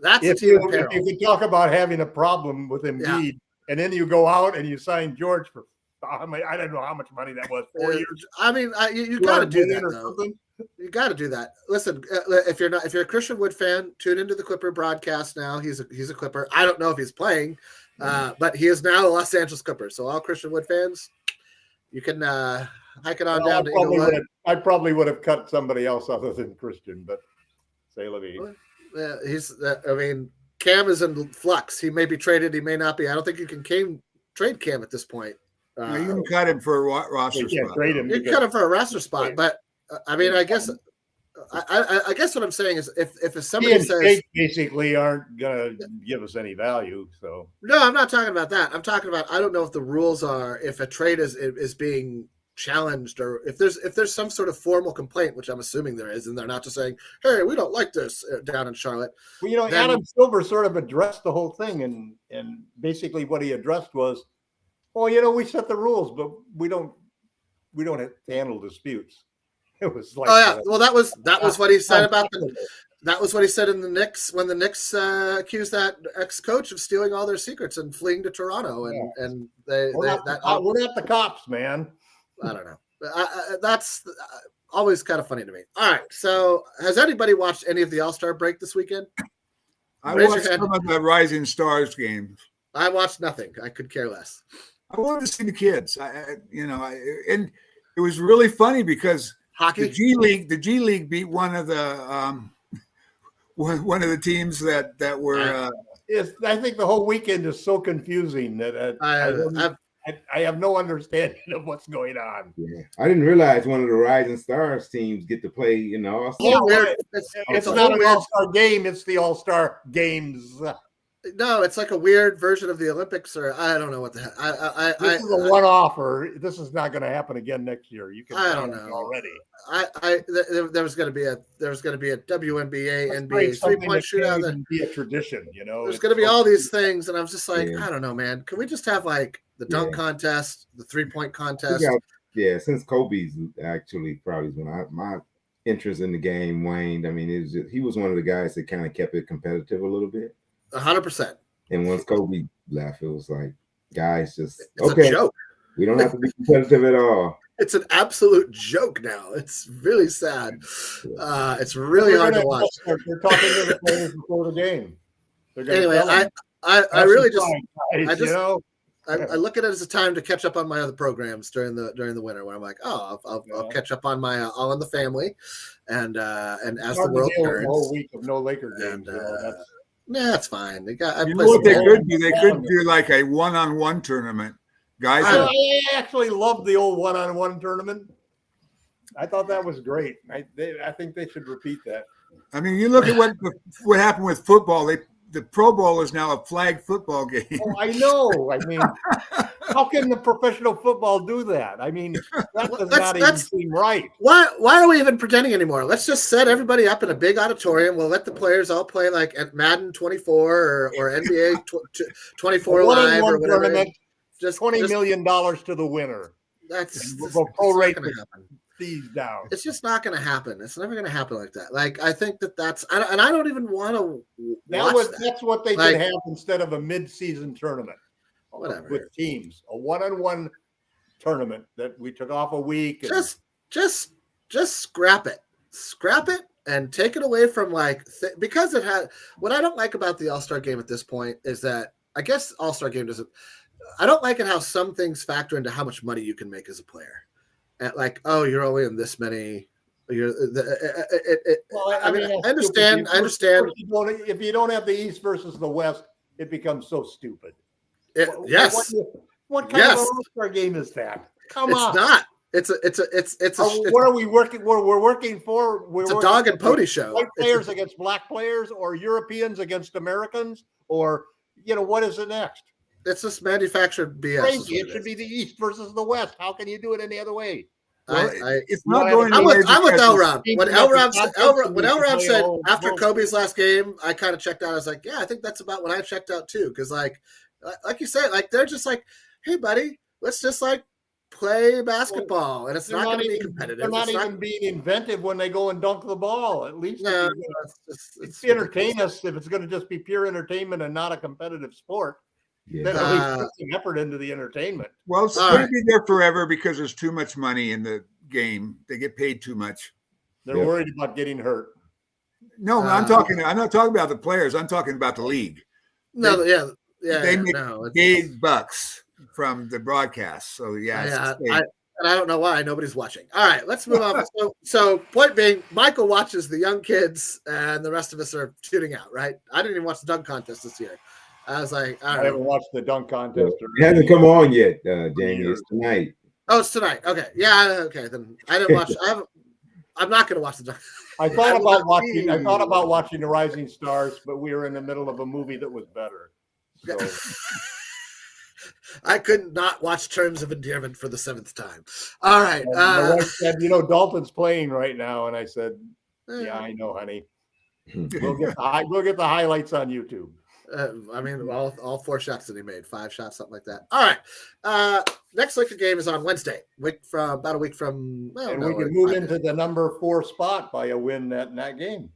That's a team in peril. If you talk about having a problem with Embiid, and then you go out and you sign George for I don't know how much money that was. 4 years. I mean, you got to do that though. You got to do that. Listen, if you're a Christian Wood fan, tune into the Clipper broadcast now. He's a Clipper. I don't know if he's playing, but he is now a Los Angeles Clipper. So all Christian Wood fans, you can hike it on down to Inglewood. I probably would have cut somebody else other than Christian, but say Levine. He's. I mean, Cam is in flux. He may be traded. He may not be. I don't think you can trade Cam at this point. No, you can cut him for a roster spot. Trade him. You can cut him for a roster spot, but I mean, I guess what I'm saying is if somebody says basically aren't gonna give us any value, so no, I'm not talking about that. I'm talking about I don't know if the rules are if a trade is being challenged or if there's some sort of formal complaint, which I'm assuming there is, and they're not just saying, "Hey, we don't like this" down in Charlotte. Well, then, Adam Silver sort of addressed the whole thing, and basically what he addressed was, well, we set the rules, but we don't handle disputes. It was like, oh yeah, well that was what he said about that was what he said in the Knicks when the Knicks accused that ex-coach of stealing all their secrets and fleeing to Toronto, and we're not the cops, man. I don't know. That's always kind of funny to me. All right, so has anybody watched any of the All-Star break this weekend? I watched some of the Rising Stars games. I watched nothing. I could care less. I wanted to see the kids. And it was really funny because hockey, the G League beat one of the teams that were. I think the whole weekend is so confusing that I have no understanding of what's going on. Yeah. I didn't realize one of the Rising Stars teams get to play in the All-Star. It's not an All-Star game. It's the All-Star Games. No, it's like a weird version of the Olympics, or I don't know what the heck. This is a one-off, or this is not going to happen again next year. You can. I don't know already. There was going to be a WNBA, NBA 3-point shootout. That be a tradition, There's going to be all these things, and I was just like, I don't know, man. Can we just have like the dunk contest, the 3-point contest? Since Kobe's actually probably when my interest in the game waned. I mean, he was one of the guys that kind of kept it competitive a little bit. 100%. And once Kobe left, it was like, guys, it's a joke. We don't have to be competitive at all. It's an absolute joke now. It's really sad. It's really hard to watch. They're talking to the players before the game. Anyway, I really I look at it as a time to catch up on my other programs during the winter, where I'm like, I'll catch up on my All in the Family, and as the world turns, a whole week of no Laker games. That's fine. They what they could do? They could do like a one-on-one tournament. Guys, I actually loved the old one-on-one tournament. I thought that was great. I think they should repeat that. I mean, you look at what happened with football. The Pro Bowl is now a flag football game. Oh, I know. I mean, how can the professional football do that? I mean, that does not even seem right. Why are we even pretending anymore? Let's just set everybody up in a big auditorium. We'll let the players all play like at Madden 24 or NBA 24 live or whatever. Tournament, just $20 million to the winner. That's we'll prorate the fees down. It's just not going to happen. It's never going to happen like that. Like, I think that's, and I don't even want to watch that. That's what they could have instead of a mid-season tournament. Whatever. With teams, a one-on-one tournament that we took off a week. Just scrap it and take it away from because it had, what I don't like about the All-Star game at this point is that I guess All-Star game doesn't, I don't like it how some things factor into how much money you can make as a player. At you're only in this many. I understand. If you don't have the East versus the West, it becomes so stupid. Yes. What kind of All-Star game is that? Come on. It's not. What are we working? We're working for. It's a dog and pony show. White players against black players, or Europeans against Americans, or what is it next? It's just manufactured BS. Crazy. It should be the East versus the West. How can you do it any other way? It's not going. I'm with Elrod. When Elrod said after Kobe's last game, I kind of checked out. I was like, yeah, I think that's about when I checked out too. Because like you said, they're just like, hey, buddy, let's just play basketball, and it's not going to be competitive. They're not even being inventive when they go and dunk the ball. At least it's entertain us. If it's going to just be pure entertainment and not a competitive sport. Yeah. Then at least put some effort into the entertainment. Well, it's going to be there forever because there's too much money in the game. They get paid too much. They're worried about getting hurt. No, I'm not talking about the players. I'm talking about the league. They make big bucks from the broadcast. So And I don't know why nobody's watching. All right, let's move on. So point being, Michael watches the young kids, and the rest of us are tuning out. Right? I didn't even watch the dunk contest this year. I was like, I haven't watched the dunk contest. It hasn't come on yet, Jamie. It's tonight. Oh, it's tonight. Okay, yeah. Okay, then I didn't watch. I'm not going to watch the dunk. I thought about watching the Rising Stars, but we were in the middle of a movie that was better. So. I couldn't not watch Terms of Endearment for the 7th time. All right. My wife said, Dalton's playing right now, and I said, "Yeah, I know, honey. We'll get the highlights on YouTube." All 4 shots that he made, 5 shots, something like that. All right. Next Laker game is on Wednesday, about a week from. And we can move into the number 4 spot by a win in that game.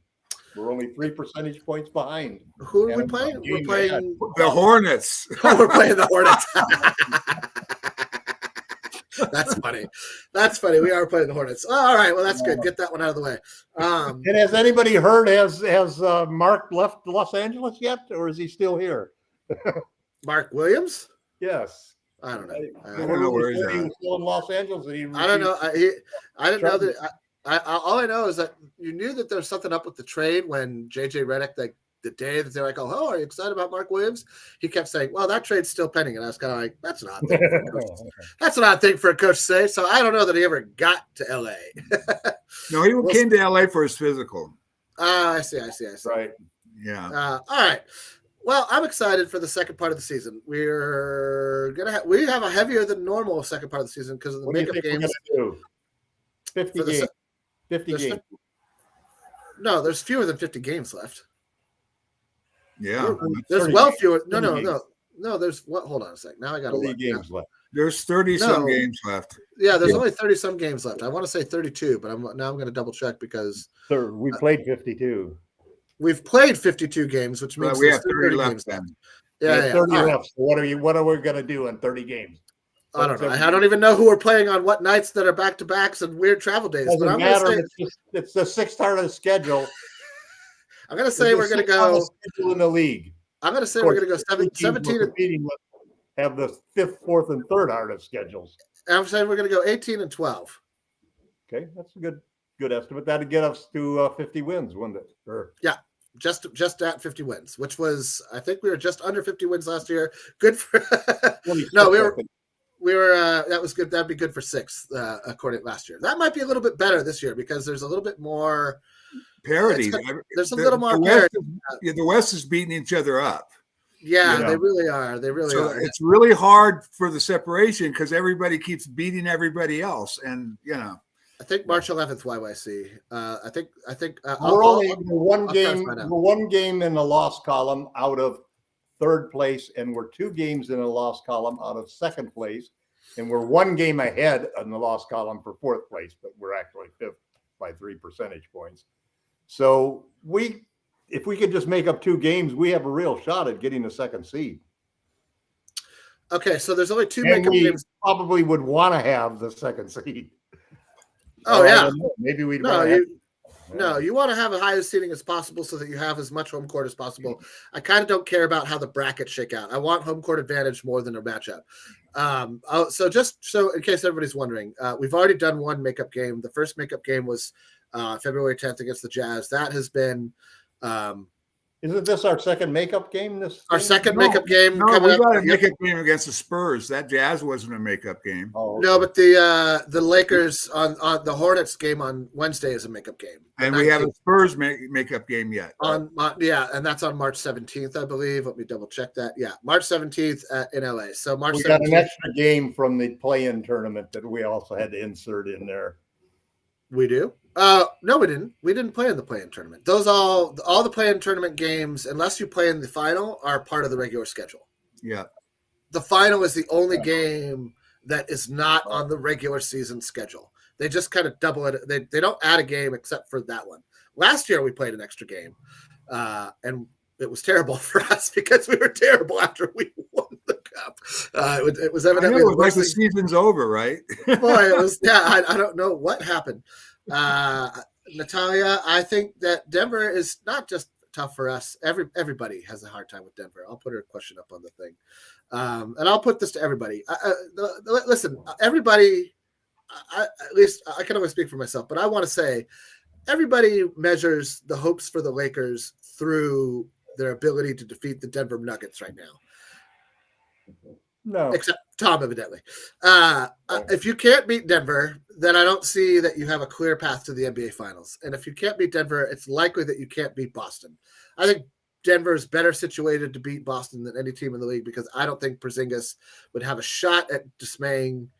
We're only 3 percentage points behind. Who are we playing? We're playing the Hornets. We're playing the Hornets. That's funny. We are playing the Hornets. All right. Well, that's good. Get that one out of the way. And has anybody heard? Has Mark left Los Angeles yet, or is he still here? Mark Williams? Yes. I don't know. I don't know where he's at. He was still in Los Angeles. I don't know. I didn't know that. All I know is that you knew that there was something up with the trade when JJ Redick, the day that they're like, "Oh, are you excited about Mark Williams?" He kept saying, "Well, that trade's still pending," and I was kind of like, "That's an odd thing for a coach. That's an odd thing for a coach to say." So I don't know that he ever got to LA. No, he came to LA for his physical. I see. Right. Yeah. All right. Well, I'm excited for the second part of the season. We have a heavier than normal second part of the season because of the makeup games. 50 games. 50 games. No, there's fewer than 50 games left. Yeah. There's fewer. No. There's what? Hold on a sec. Now I got 30 games left. There's 30-some games left. Yeah, there's only 30-some games left. I want to say 32, but I'm going to double check because we played 52. We've played 52 games, which means we have 30 games left. Yeah, 30 left. So what are we going to do in 30 games? I don't know. I don't even know who we're playing on what nights that are back-to-backs and weird travel days. Doesn't matter. It's the 6th part of the schedule. I'm going to say we're going to go in the league. I'm going to say we're going to go 17. Have the 5th, 4th, and 3rd hardest schedules. I'm saying we're going to go 18 and 12. Okay, that's a good estimate. That'd get us to 50 wins, wouldn't it? Yeah, just at 50 wins, which was, I think we were just under 50 wins last year. Good for no, we were that was good. That'd be good for 6th according to last year. That might be a little bit better this year because there's a little bit more parity. There's a little more parity. The West is beating each other up. Yeah, they really are. They really are. It's really hard for the separation because everybody keeps beating everybody else, and I think March 11th YYC. I think we're one game in the loss column out of 3rd place, and we're 2 games in the loss column out of 2nd place, and we're 1 game ahead in the loss column for 4th place, but we're actually 5th by 3 percentage points. So if we could just make up 2 games, we have a real shot at getting the 2nd seed. Okay, so there's only 2 makeup games. Probably would want to have the 2nd seed. Oh yeah, maybe we'd. No, you want to have the highest seeding as possible so that you have as much home court as possible. I kind of don't care about how the brackets shake out. I want home court advantage more than a matchup. So just so in case everybody's wondering, we've already done 1 makeup game. The first makeup game was February 10th against the Jazz. That has been. Isn't this our 2nd makeup game? Second makeup game. No, we got a makeup game against the Spurs. That Jazz wasn't a makeup game. Oh, okay. No, but the Lakers on the Hornets game on Wednesday is a makeup game. And we have a Spurs makeup game yet. And that's on March 17th, I believe. Let me double check that. Yeah, March 17th in LA. So March. We 17th. got an extra game from the play-in tournament that we also had to insert in there. We do. No, we didn't. We didn't play in the play-in tournament. Those all the play-in tournament games, unless you play in the final, are part of the regular schedule. Yeah. The final is the only game that is not on the regular season schedule. They just kind of double it. They don't add a game except for that one. Last year we played an extra game, and it was terrible for us because we were terrible after we won the cup. It was evidently like the season's over, right? Boy, it was. Yeah, I don't know what happened. Natalia, I think that Denver is not just tough for us. Everybody has a hard time with Denver. I'll put her question up on the thing, and I'll put this to everybody. Listen, everybody at least I can only speak for myself, but I want to say everybody measures the hopes for the Lakers through their ability to defeat the Denver Nuggets right now. No, except Tom, evidently. If you can't beat Denver, then I don't see that you have a clear path to the NBA Finals. And if you can't beat Denver, it's likely that you can't beat Boston. I think Denver is better situated to beat Boston than any team in the league because I don't think Porzingis would have a shot at dismaying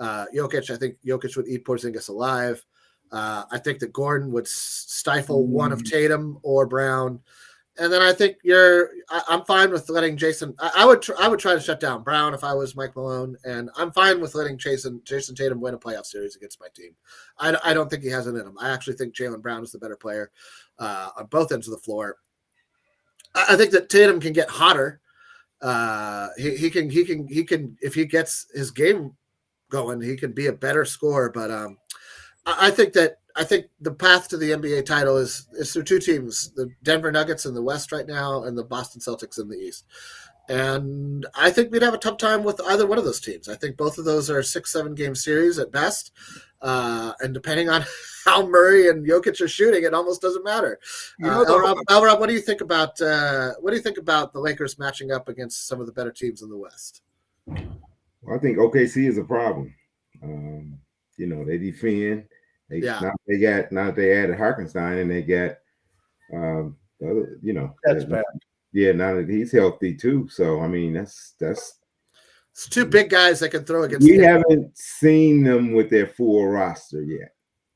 Jokic. I think Jokic would eat Porzingis alive. I think that Gordon would stifle one of Tatum or Brown. And then I think I'm fine with letting Jason. I would try to shut down Brown if I was Mike Malone, and I'm fine with letting Jason Tatum win a playoff series against my team. I don't think he has it in him. I actually think Jaylen Brown is the better player on both ends of the floor. I think that Tatum can get hotter. He can if he gets his game going, he can be a better scorer. But I think the path to the NBA title is through two teams, the Denver Nuggets in the West right now and the Boston Celtics in the East. And I think we'd have a tough time with either one of those teams. I think both of those are 6-7 game series at best. And depending on how Murray and Jokic are shooting, it almost doesn't matter. Elrob, what do you think about the Lakers matching up against some of the better teams in the West? Well, I think OKC is a problem. They defend. Now they added Harkenstein and they got that's bad. Yeah, now that he's healthy too. So I mean that's it's two big guys that can throw against. We haven't seen them with their full roster yet.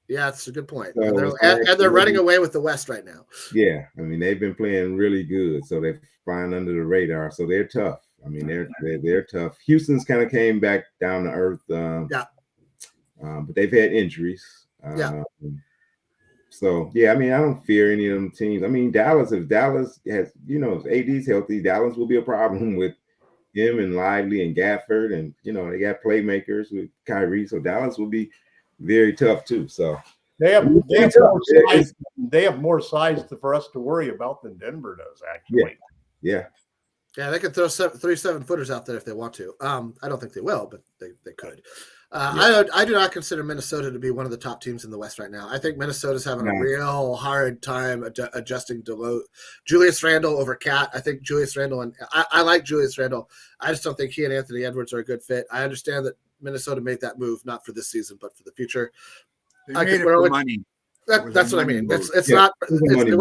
Yeah, that's a good point. So and they're running away with the West right now. Yeah, I mean they've been playing really good, so they're flying under the radar. So they're tough. I mean they're tough. Houston's kind of came back down to earth. But they've had injuries. So yeah, I mean I don't fear any of them teams. I mean if Dallas has, if AD's healthy, Dallas will be a problem with him and Lively and Gafford, and they got playmakers with Kyrie, so Dallas will be very tough too. So they have more size for us to worry about than Denver does, actually. Yeah, they could throw 3 7-footers out there if they want to. I don't think they will, but they could. I do not consider Minnesota to be one of the top teams in the West right now. I think Minnesota's having a real hard time adjusting to Julius Randle over Cat. I think Julius Randle, and I like Julius Randle. I just don't think he and Anthony Edwards are a good fit. I understand that Minnesota made that move, not for this season, but for the future. They made it for money. That's what I mean. It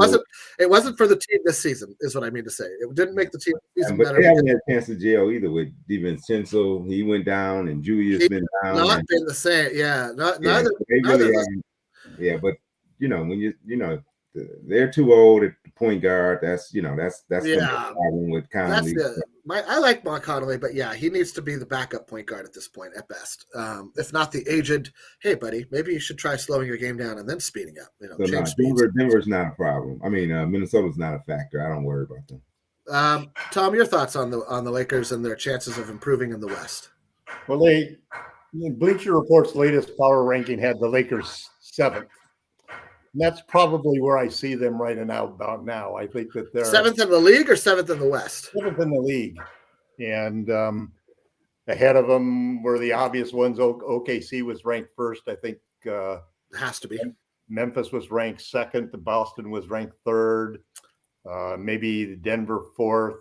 wasn't for the team this season, is what I mean to say. It didn't make the team season but better. They haven't had a chance to gel either with DiVincenzo. He went down, and Julius been down. Not been the same. Yeah, neither. But when they're too old at the point guard. That's the problem with Conley. I like Mark Conley, but yeah, he needs to be the backup point guard at this point at best. If not the aged, hey buddy, maybe you should try slowing your game down and then speeding up. Denver's not a problem. I mean, Minnesota's not a factor. I don't worry about them. Tom, your thoughts on the Lakers and their chances of improving in the West? Well, Bleacher Report's latest power ranking had the Lakers 7th. And that's probably where I see them right about now. I think that they're 7th in the league or 7th in the West? 7th in the league. And ahead of them were the obvious ones. OKC was ranked first. I think it has to be. Memphis was ranked 2nd. Boston was ranked 3rd. Maybe Denver 4th.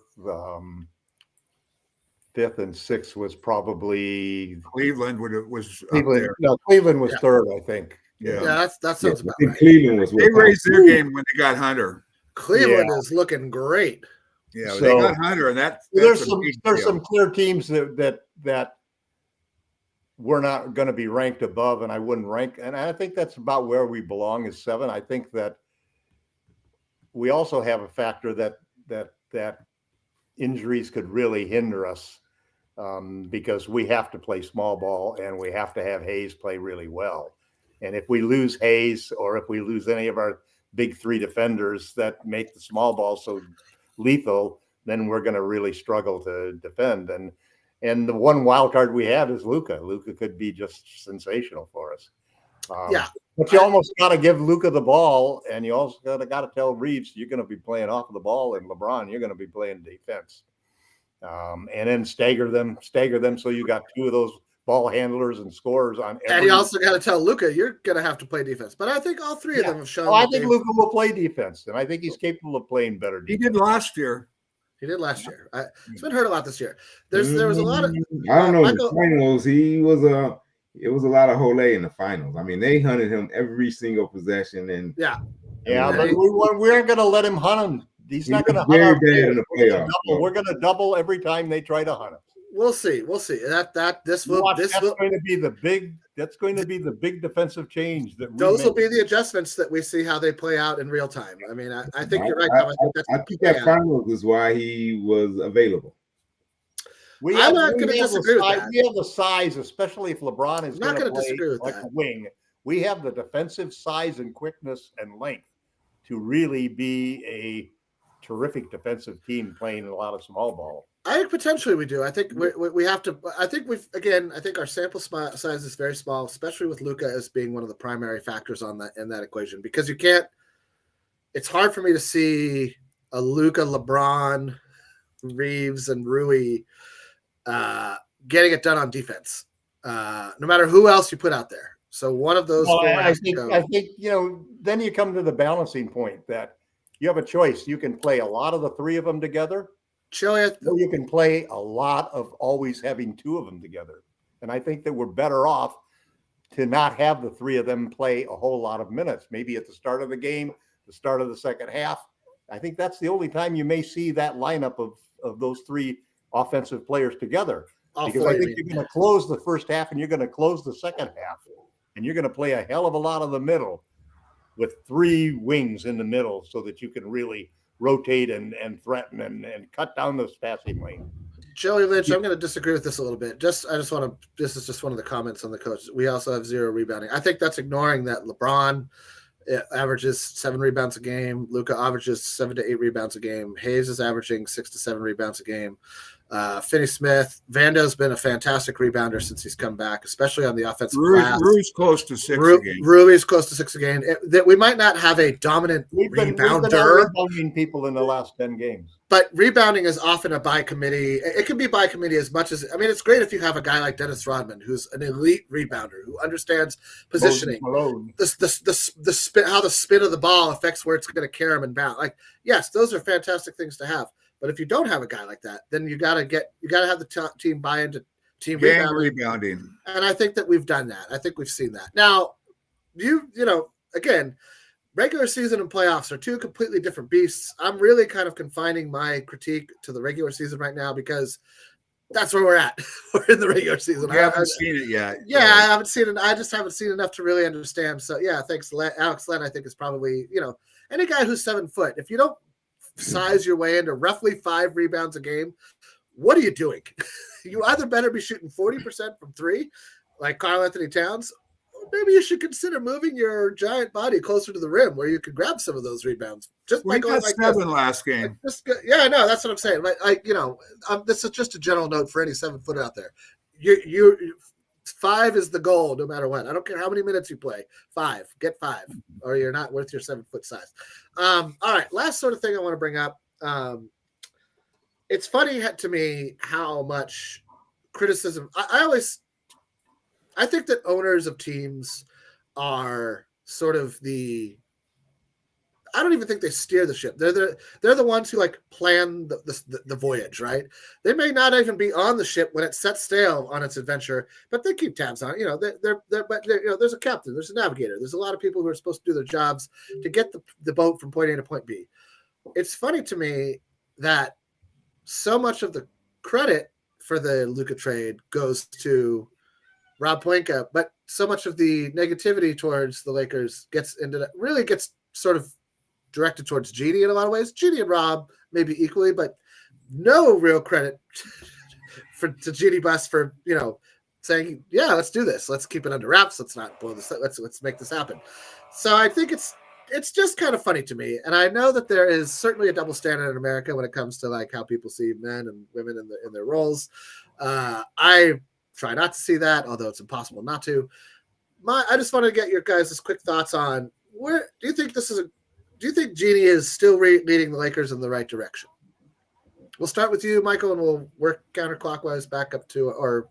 5th and 6th was probably Cleveland was Cleveland. Up there. No, Cleveland was 3rd, I think. Yeah, that sounds about right. Cleveland was. They raised their game when they got Hunter. Cleveland is looking great. Yeah, so, they got Hunter, and that's there's some clear teams that we're not going to be ranked above, and I wouldn't rank. And I think that's about where we belong is 7. I think that we also have a factor that injuries could really hinder us because we have to play small ball and we have to have Hayes play really well. And if we lose Hayes or if we lose any of our big 3 defenders that make the small ball so lethal, then we're going to really struggle to defend. And the one wild card we have is Luka. Luka could be just sensational for us. But you almost got to give Luka the ball, and you also got to tell Reeves you're going to be playing off of the ball, and LeBron you're going to be playing defense, and then stagger them. So you got 2 of those ball handlers and scorers on every. And you also got to tell Luka, you're going to have to play defense. But I think all three of them have shown. I think Luka will play defense, and I think he's capable of playing better defense. He did last year. He did last year. It's been hurt a lot this year. There was a lot of. I don't know. Michael, the finals, it was a lot of Hole in the finals. I mean, they hunted him every single possession, and but we aren't going to let him hunt him. He's not going to hunt our bad in the playoffs. We're going to double every time they try to hunt him. We'll see. That's going to be the big defensive change that those will be the adjustments that we see how they play out in real time. I mean, I think you're right. I think that finals is why he was available. I'm not going to disagree with that. We have the size, especially if LeBron is not going to disagree with like that. a wing. We have the defensive size and quickness and length to really be a terrific defensive team playing a lot of small ball. I think potentially we do. I think we have to. I think I think our sample size is very small, especially with Luka as being one of the primary factors in that equation. Because you can't. It's hard for me to see a Luka, LeBron, Reeves, and Rui getting it done on defense, no matter who else you put out there. So one of those. I think then you come to the balancing point that you have a choice. You can play a lot of the three of them together. You can play a lot of always having two of them together. And I think that we're better off to not have the three of them play a whole lot of minutes, maybe at the start of the game, the start of the second half. I think that's the only time you may see that lineup of those three offensive players together. Because I think you're going to close the first half and you're going to close the second half. And you're going to play a hell of a lot of the middle with three wings in the middle so that you can really rotate and threaten and cut down those passing lane. Joey Lynch, I'm going to disagree with this a little bit. This is just one of the comments on the coach. We also have 0 rebounding. I think that's ignoring that LeBron averages 7 rebounds a game. Luka averages 7 to 8 rebounds a game. Hayes is averaging 6 to 7 rebounds a game. Finney-Smith, Vando's been a fantastic rebounder since he's come back, especially on the offensive glass. Rui's close to 6 a game. Rui's close to 6 a game. That we might not have a dominant rebounder. We've been rebounding people in the last 10 games. But rebounding is often a by committee. It can be by committee as much as – I mean, it's great if you have a guy like Dennis Rodman who's an elite rebounder who understands positioning, the spin, how the spin of the ball affects where it's going to carry him and bounce. Like, yes, those are fantastic things to have. But if you don't have a guy like that, then you got to have the team buy into team rebounding. And I think that we've done that. I think we've seen that. Now, again, regular season and playoffs are two completely different beasts. I'm really kind of confining my critique to the regular season right now because that's where we're at. We're in the regular season. I haven't seen it yet. Yeah, I haven't seen it. I just haven't seen enough to really understand. So, yeah, thanks. Alex Len, I think, is probably, any guy who's 7 foot. If you don't size your way into roughly 5 rebounds a game, what are you doing? You either better be shooting 40% from 3, like Karl Anthony Towns, or maybe you should consider moving your giant body closer to the rim where you could grab some of those rebounds. Just by going like 7 last game. That's what I'm saying. This is just a general note for any 7-footer out there. You 5 is the goal no matter what. I don't care how many minutes you play. 5. Get 5 or you're not worth your 7-foot size. All right. Last sort of thing I want to bring up. It's funny to me how much criticism I think that owners of teams are sort of I don't even think they steer the ship. They're the ones who plan the voyage, right? They may not even be on the ship when it sets sail on its adventure, but they keep tabs on it. There's a captain, there's a navigator, there's a lot of people who are supposed to do their jobs to get the boat from point A to point B. It's funny to me that so much of the credit for the Luka trade goes to Rob Pelinka, but so much of the negativity towards the Lakers gets sort of directed towards Genie in a lot of ways. Genie and Rob maybe equally, but no real credit to Genie Bus for saying, yeah, let's do this. Let's keep it under wraps. Let's not blow this. Let's make this happen. So I think it's just kind of funny to me, and I know that there is certainly a double standard in America when it comes to how people see men and women in their roles. I try not to see that, although it's impossible not to. I just wanted to get your guys' quick thoughts on where do you think Genie is still leading the Lakers in the right direction? We'll start with you, Michael, and we'll work counterclockwise back up to, Rob.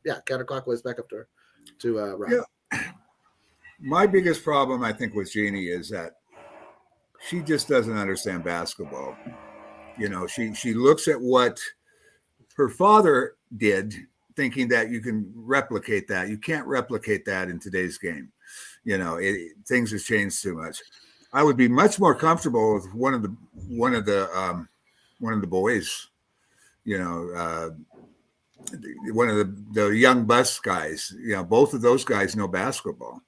Yeah. My biggest problem, I think, with Jeannie is that she just doesn't understand basketball. She looks at what her father did, thinking that you can replicate that. You can't replicate that in today's game. Things have changed too much. I would be much more comfortable with one of the boys. One of the young bus guys. Both of those guys know basketball.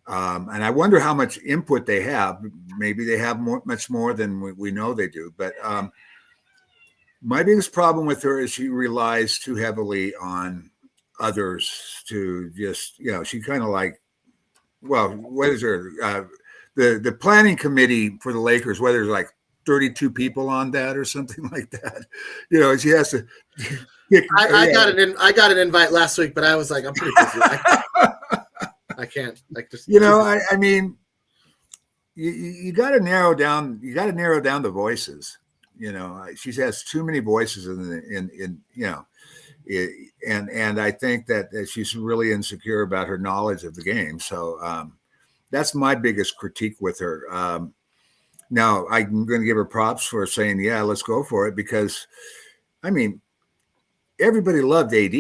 And I wonder how much input they have. Maybe they have much more than we know they do. But my biggest problem with her is she relies too heavily on others to just, she kind of like, well, what is her? The planning committee for the Lakers, whether there's like 32 people on that or something like that. She has to. I got an invite last week, but I was like, I'm pretty busy. I can't. Like, just I mean, you got to narrow down. You got to narrow down the voices. She has too many voices and I think that she's really insecure about her knowledge of the game. So that's my biggest critique with her. Now I'm going to give her props for saying, yeah, let's go for it, because I mean, everybody loved AD,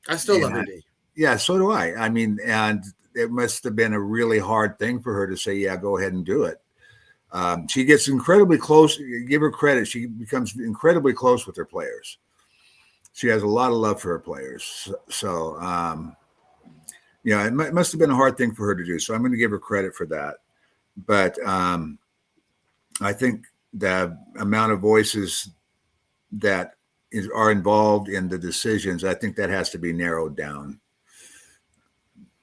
I still love AD. Yeah, so do I. I mean, and it must have been a really hard thing for her to say, yeah, go ahead and do it. She gets incredibly close. Give her credit. She becomes incredibly close with her players. She has a lot of love for her players. So, it must have been a hard thing for her to do. So I'm going to give her credit for that. But I think the amount of voices that are involved in the decisions, I think that has to be narrowed down.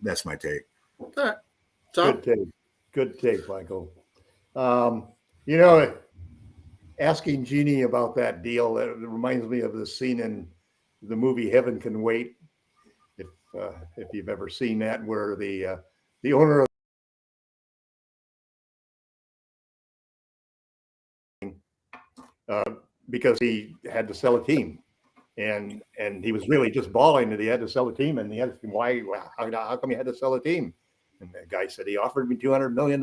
That's my take. All right. Tom? Good take, Michael. Asking Jeannie about that deal, it reminds me of the scene in the movie Heaven Can Wait. If you've ever seen that, where the owner of because he had to sell a team, and he was really just bawling that he had to sell a team, and he had to, how come he had to sell a team? And the guy said he offered me $200 million.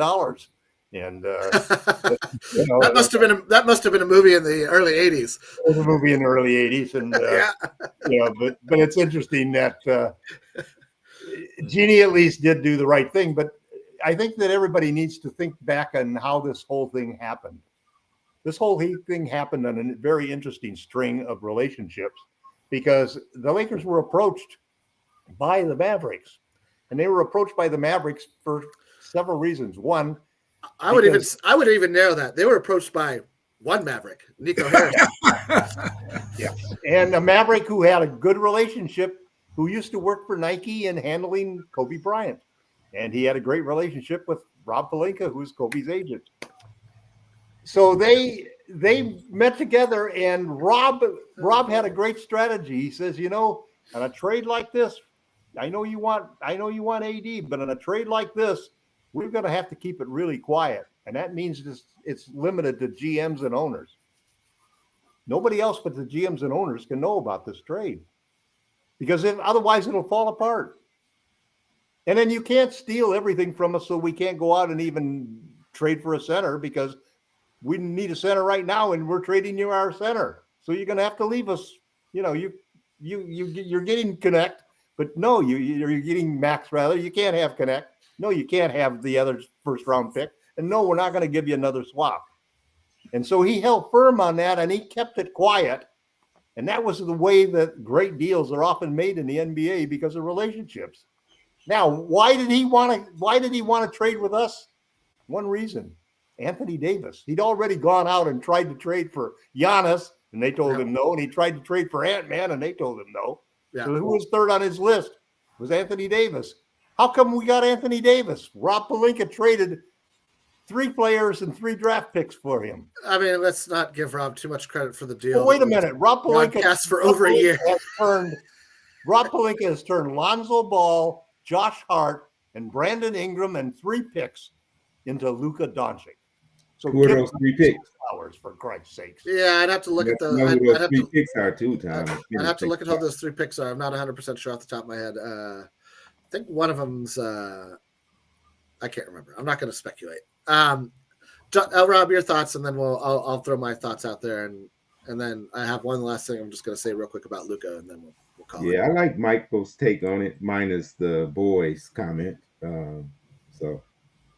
And that must have been a movie in the early 80s. It was a movie in the early 80s, and but it's interesting that Jeannie at least did do the right thing. But I think that everybody needs to think back on how this whole thing happened. This whole thing happened on a very interesting string of relationships, because the Lakers were approached by the Mavericks, and they were approached by the Mavericks for several reasons. One, I would even narrow that. They were approached by one Maverick, Nico Harris. Yeah, and a Maverick who had a good relationship, who used to work for Nike and handling Kobe Bryant, and he had a great relationship with Rob Pelinka, who's Kobe's agent. So they met together, and Rob had a great strategy. He says, on a trade like this, I know you want AD, but on a trade like this, we're going to have to keep it really quiet. And that means it's limited to GMs and owners. Nobody else but the GMs and owners can know about this trade, because otherwise it'll fall apart. And then you can't steal everything from us, so we can't go out and even trade for a center, because we need a center right now, and we're trading you our center. So you're going to have to leave us. You're getting Connect, but no, you're getting Max rather. You can't have Connect. No, you can't have the other first round pick. And no, we're not going to give you another swap. And so he held firm on that, and he kept it quiet. And that was the way that great deals are often made in the NBA, because of relationships. Now, why did he want to trade with us? One reason: Anthony Davis. He'd already gone out and tried to trade for Giannis, and they told him no. And he tried to trade for Ant-Man, and they told him no. Yeah. So who was third on his list? It was Anthony Davis. How come we got Anthony Davis? Rob Pelinka traded 3 players and 3 draft picks for him. I mean, let's not give Rob too much credit for the deal. Well, wait a minute. Rob Pelinka asked for over a year. Rob Pelinka has turned Lonzo Ball, Josh Hart, and Brandon Ingram, and 3 picks into Luka Doncic. So Who are give those 3 picks? flowers, for Christ's sakes. Yeah, I'd have to look at You know who I'd those have 3 to. picks are too, Tom. I'd have to look at how those 3 picks are. I'm not 100% sure off the top of my head. I think one of them's I can't remember. I'm not going to speculate. Rob, your thoughts, and then I'll throw my thoughts out there, and then I have one last thing I'm just going to say real quick about Luka, and then we'll call it. Yeah, I like Michael's take on it, minus the boys comment. So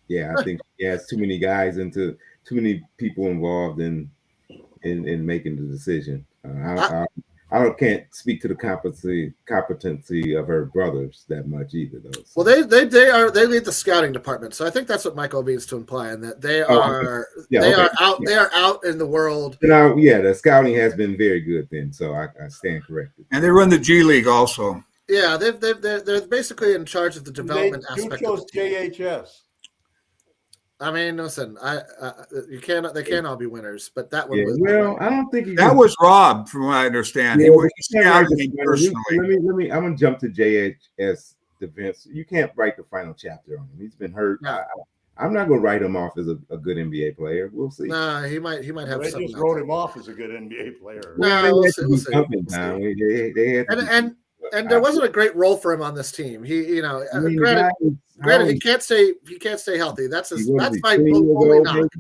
yeah, I think he has too many guys too many people involved in making the decision. I can't speak to the competency of her brothers that much either, though. So. Well, they lead the scouting department, so I think that's what Michael means to imply, and that they are out in the world. Now, yeah, the scouting has been very good then, so I stand corrected. And they run the G League also. Yeah, they're basically in charge of the development aspect. Who chose JHS? I mean, listen, they can't all be winners, but that one Yeah, was. well, I don't think that was Rob, from what I understand. Yeah, He scouted me personally. Let me. I'm gonna jump to JHS defense. You can't write the final chapter on him. He's been hurt. No. I'm not gonna write him off as a good NBA player. We'll see. Nah, he might have. They just wrote him off as a good NBA player. No, we'll see. They had and there wasn't a great role for him on this team. He, granted, he can't stay healthy. That's my only knock.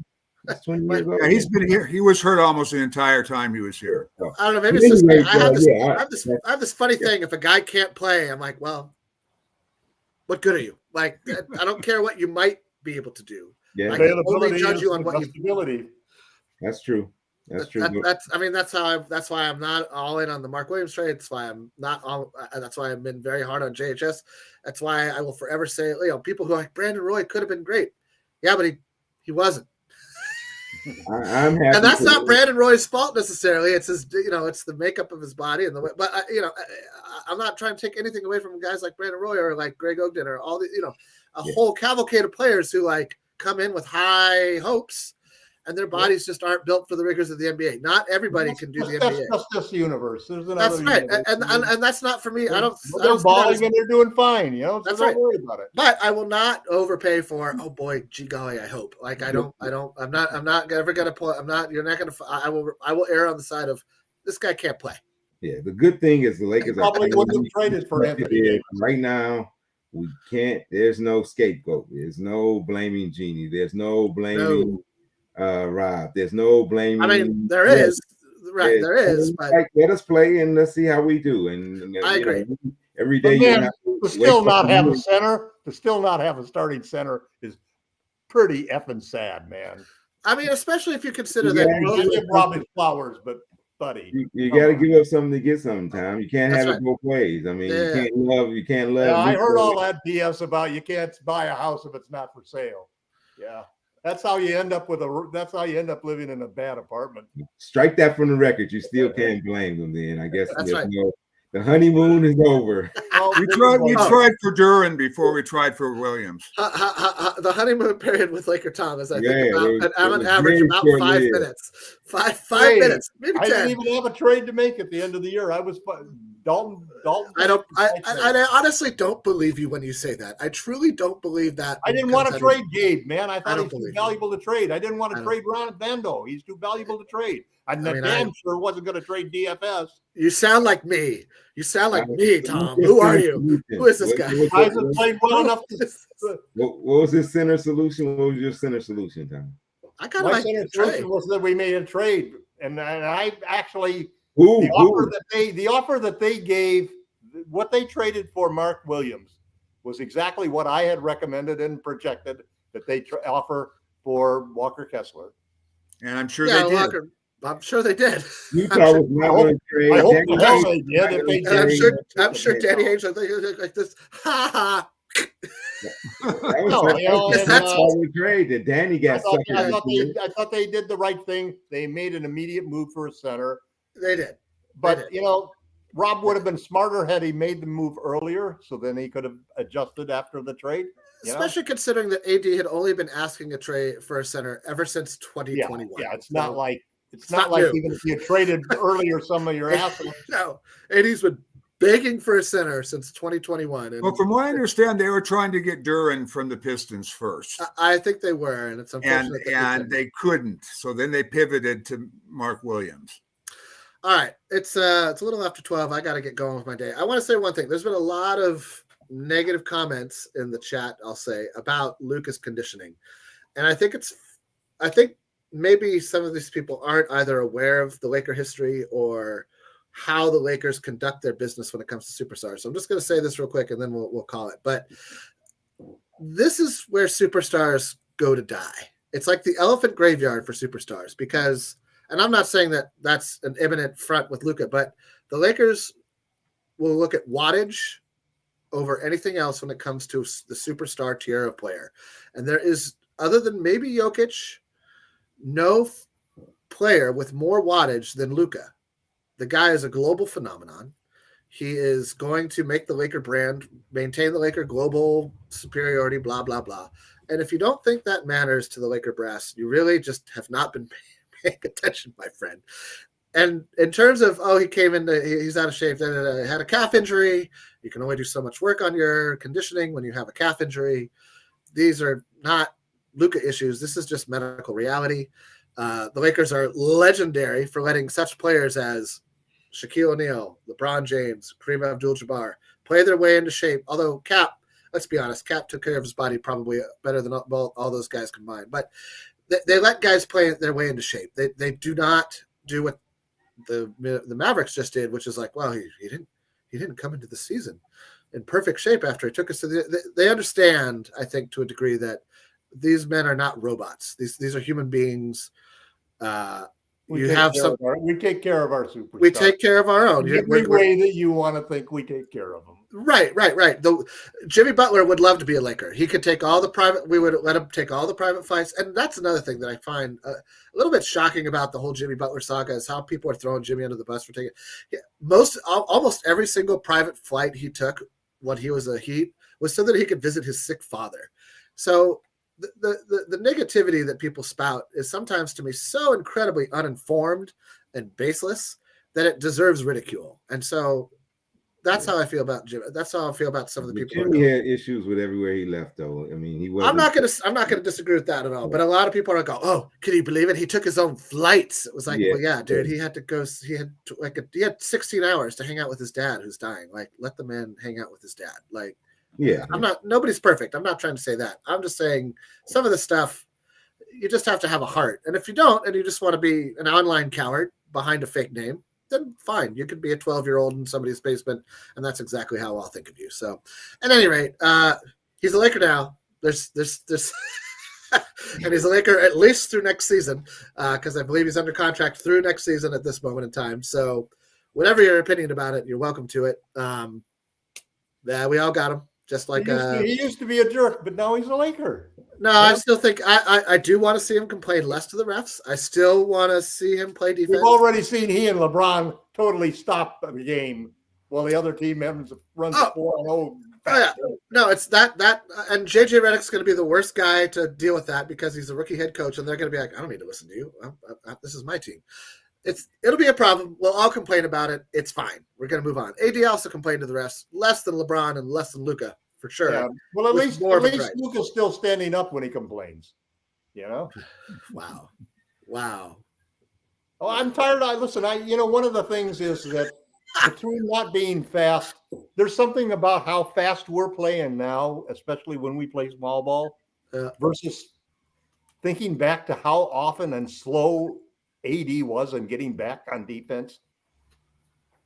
That's 20 years old. Yeah, he's been here. He was hurt almost the entire time he was here. I don't know. Maybe it's just I have this funny thing. If a guy can't play, I'm like, well, what good are you? Like, I don't care what you might be able to do. Yeah, I can only judge you on what you. That's true. That's true. That's why I'm not all in on the Mark Williams trade. That's why I'm not all. That's why I've been very hard on JHS. That's why I will forever say, people who are like Brandon Roy could have been great. Yeah, but he wasn't. I'm happy, and that's not Brandon Roy's fault necessarily. It's his, it's the makeup of his body and the way. But I'm not trying to take anything away from guys like Brandon Roy or like Greg Oden or all the, whole cavalcade of players who like come in with high hopes. And their bodies just aren't built for the rigors of the NBA. Not everybody can do the NBA. That's just the universe. There's that's right, and that's not for me. They're balling and they're doing fine. That's so don't worry about it. But I will not overpay for. Oh boy, gee golly, I hope. Like I'm not ever gonna pull. You're not gonna. I will err on the side of this guy can't play. Yeah, the good thing is the Lakers probably wouldn't have traded for him right now. We can't. There's no scapegoat. There's no blaming Jeannie. There's no blaming. Rob, there's no blame. I mean, there is, right? There is, but let us play and let's see how we do. And I agree. Every day, to still not have a center, to still not have a starting center is pretty effing sad, man. I mean, especially if you consider that. Give Robin flowers, but buddy, you got to give up something to get something. Time you can't have it both ways. I mean, you can't love. I heard all that BS about you can't buy a house if it's not for sale. Yeah. That's how you end up living in a bad apartment. Strike that from the record. You still can't blame them. Then I guess the honeymoon is over. We tried for Duran before we tried for Williams. The honeymoon period with Laker Thomas, I think, on average about 5 minutes. Five minutes, maybe 10. I didn't even have a trade to make at the end of the year. I was Dalton. I honestly don't believe you when you say that. I truly don't believe that. I didn't want to trade Gabe, man. I thought he was too valuable to trade. I didn't want to trade Ron Bando. He's too valuable to trade. I'm damn sure wasn't going to trade DFS. You sound like me. You sound like me, Tom. Who are you? Who is this guy? I haven't played well enough. What was his center solution? What was your center solution, Tom? My center solution was that we made a trade, and I actually the offer that they gave, what they traded for Mark Williams was exactly what I had recommended and projected that they offer for Walker Kessler. And I'm sure they did. I'm sure they did. Utah was not going to trade. I hope the hell they did. I'm sure Danny Ainge like this. Ha ha. That's why we traded. Danny got I thought they did the right thing. They made an immediate move for a center. They did. But Rob would have been smarter had he made the move earlier, so then he could have adjusted after the trade. Especially considering that AD had only been asking a trade for a center ever since 2021. Yeah, it's not like even if you traded earlier some of your assets. No, AD's been begging for a center since 2021. And Well, from what I understand, they were trying to get Duran from the Pistons first. I think they were, and it's And unfortunate that they couldn't. So then they pivoted to Mark Williams. All right. It's a little after 12. I got to get going with my day. I want to say one thing. There's been a lot of negative comments in the chat, I'll say, about Luka's conditioning. And I think maybe some of these people aren't either aware of the Laker history or how the Lakers conduct their business when it comes to superstars. So I'm just going to say this real quick and then we'll call it. But this is where superstars go to die. It's like the elephant graveyard for superstars because, and I'm not saying that that's an imminent front with Luka, but the Lakers will look at wattage over anything else when it comes to the superstar tier of player. And there is, other than maybe Jokic, no player with more wattage than Luka. The guy is a global phenomenon. He is going to make the Laker brand, maintain the Laker global superiority, blah, blah, blah. And if you don't think that matters to the Laker brass, you really just have not been paying attention, my friend. And in terms of, he came in, he's out of shape, had a calf injury. You can only do so much work on your conditioning when you have a calf injury. These are not Luka issues. This is just medical reality. The Lakers are legendary for letting such players as Shaquille O'Neal, LeBron James, Kareem Abdul-Jabbar play their way into shape. Although Cap, let's be honest, Cap took care of his body probably better than all those guys combined. But they let guys play their way into shape. They do not do what the Mavericks just did, which is like, well, he didn't come into the season in perfect shape after he took us to they understand, I think, to a degree that these men are not robots. These are human beings. We take care of our superstars. We take care of our own. In every way that you want to think we take care of them. Right. Jimmy Butler would love to be a Laker. He could take all the private. We would let him take all the private fights, and that's another thing that I find a little bit shocking about the whole Jimmy Butler saga is how people are throwing Jimmy under the bus for taking. Almost every single private flight he took when he was a Heat was so that he could visit his sick father. So the negativity that people spout is sometimes to me so incredibly uninformed and baseless that it deserves ridicule. And so that's how I feel about Jimmy. That's how I feel about some of the people. Jimmy had issues with everywhere he left, though. I mean, he was. I'm not gonna disagree with that at all. But a lot of people are going, "Oh, can you believe it? He took his own flights." It was like, well, yeah, dude. He had to go. He had 16 hours to hang out with his dad, who's dying. Like, let the man hang out with his dad. Like, yeah. Nobody's perfect. I'm not trying to say that. I'm just saying some of the stuff. You just have to have a heart, and if you don't, and you just want to be an online coward behind a fake name, then fine. You could be a 12-year-old in somebody's basement, and that's exactly how I'll think of you. So, at any rate, he's a Laker now. There's, and he's a Laker at least through next season, because I believe he's under contract through next season at this moment in time. So, whatever your opinion about it, you're welcome to it. Yeah, we all got him. Just like he used to be a jerk, but now he's a Laker. No, yeah. I still think I do want to see him complain less to the refs. I still want to see him play defense. We've already seen he and LeBron totally stop the game while the other team runs a 4-0. Oh, yeah. No, it's that and JJ Redick's going to be the worst guy to deal with that because he's a rookie head coach, and they're going to be like, I don't need to listen to you. This is my team. It'll be a problem. We'll all complain about it. It's fine. We're going to move on. AD also complained to the refs less than LeBron and less than Luka. For sure. Yeah. Well, at least Luka's still standing up when he complains. You know? Wow. Oh, I'm tired. One of the things is that between not being fast, there's something about how fast we're playing now, especially when we play small ball, versus thinking back to how often and slow AD was in getting back on defense.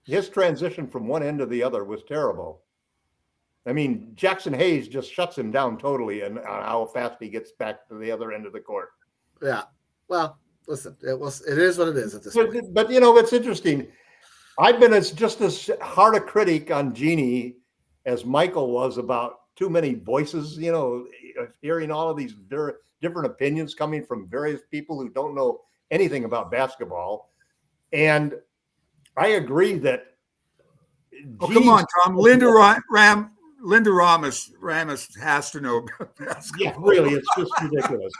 His transition from one end to the other was terrible. I mean, Jackson Hayes just shuts him down totally and how fast he gets back to the other end of the court. Yeah. Well, listen, it is what it is at this point. But it's interesting. I've been just as hard a critic on Jeannie as Michael was about too many voices, hearing all of these different opinions coming from various people who don't know anything about basketball. And I agree that come on, Tom. Linda Ramos has to know about basketball. Yeah, really, it's just ridiculous.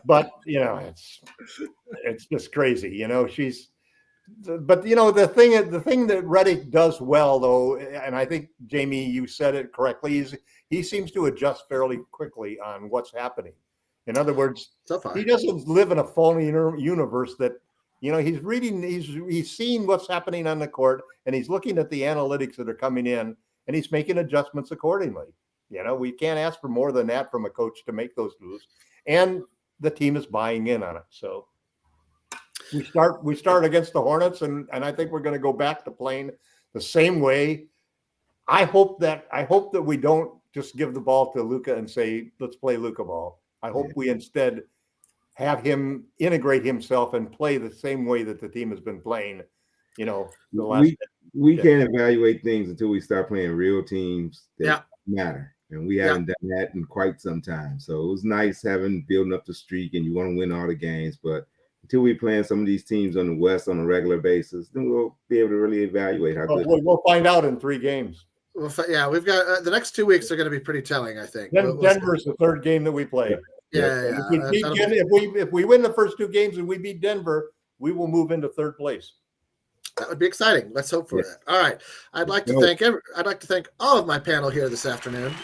But it's just crazy. But you know, the thing that Reddick does well, though, and I think Jamie, you said it correctly, is he seems to adjust fairly quickly on what's happening. In other words, So far. he doesn't live in a phony universe that, you know, he's reading, he's seeing what's happening on the court, and he's looking at the analytics that are coming in, and he's making adjustments accordingly. You know, we can't ask for more than that from a coach to make those moves, and the team is buying in on it. So we start against the Hornets, and I think we're going to go back to playing the same way. I hope that we don't just give the ball to Luka and say, let's play Luka ball. I hope we instead have him integrate himself and play the same way that the team has been playing. You know, we can't evaluate things until we start playing real teams that matter, and we haven't done that in quite some time. So it was nice building up the streak, and you want to win all the games, but until we playing some of these teams on the West on a regular basis, then we'll be able to really evaluate how good. We'll find out in 3 games. Well, yeah, we've got the next 2 weeks are going to be pretty telling, I think. Denver's the 3rd game that we play. Yeah. If we win the first 2 games and we beat Denver, we will move into 3rd place. That would be exciting. Let's hope for that. All right. I'd like to thank all of my panel here this afternoon.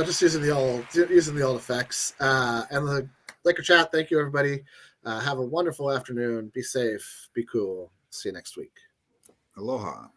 Just using the old effects. And the Laker chat, thank you everybody. Have a wonderful afternoon. Be safe, be cool. See you next week. Aloha.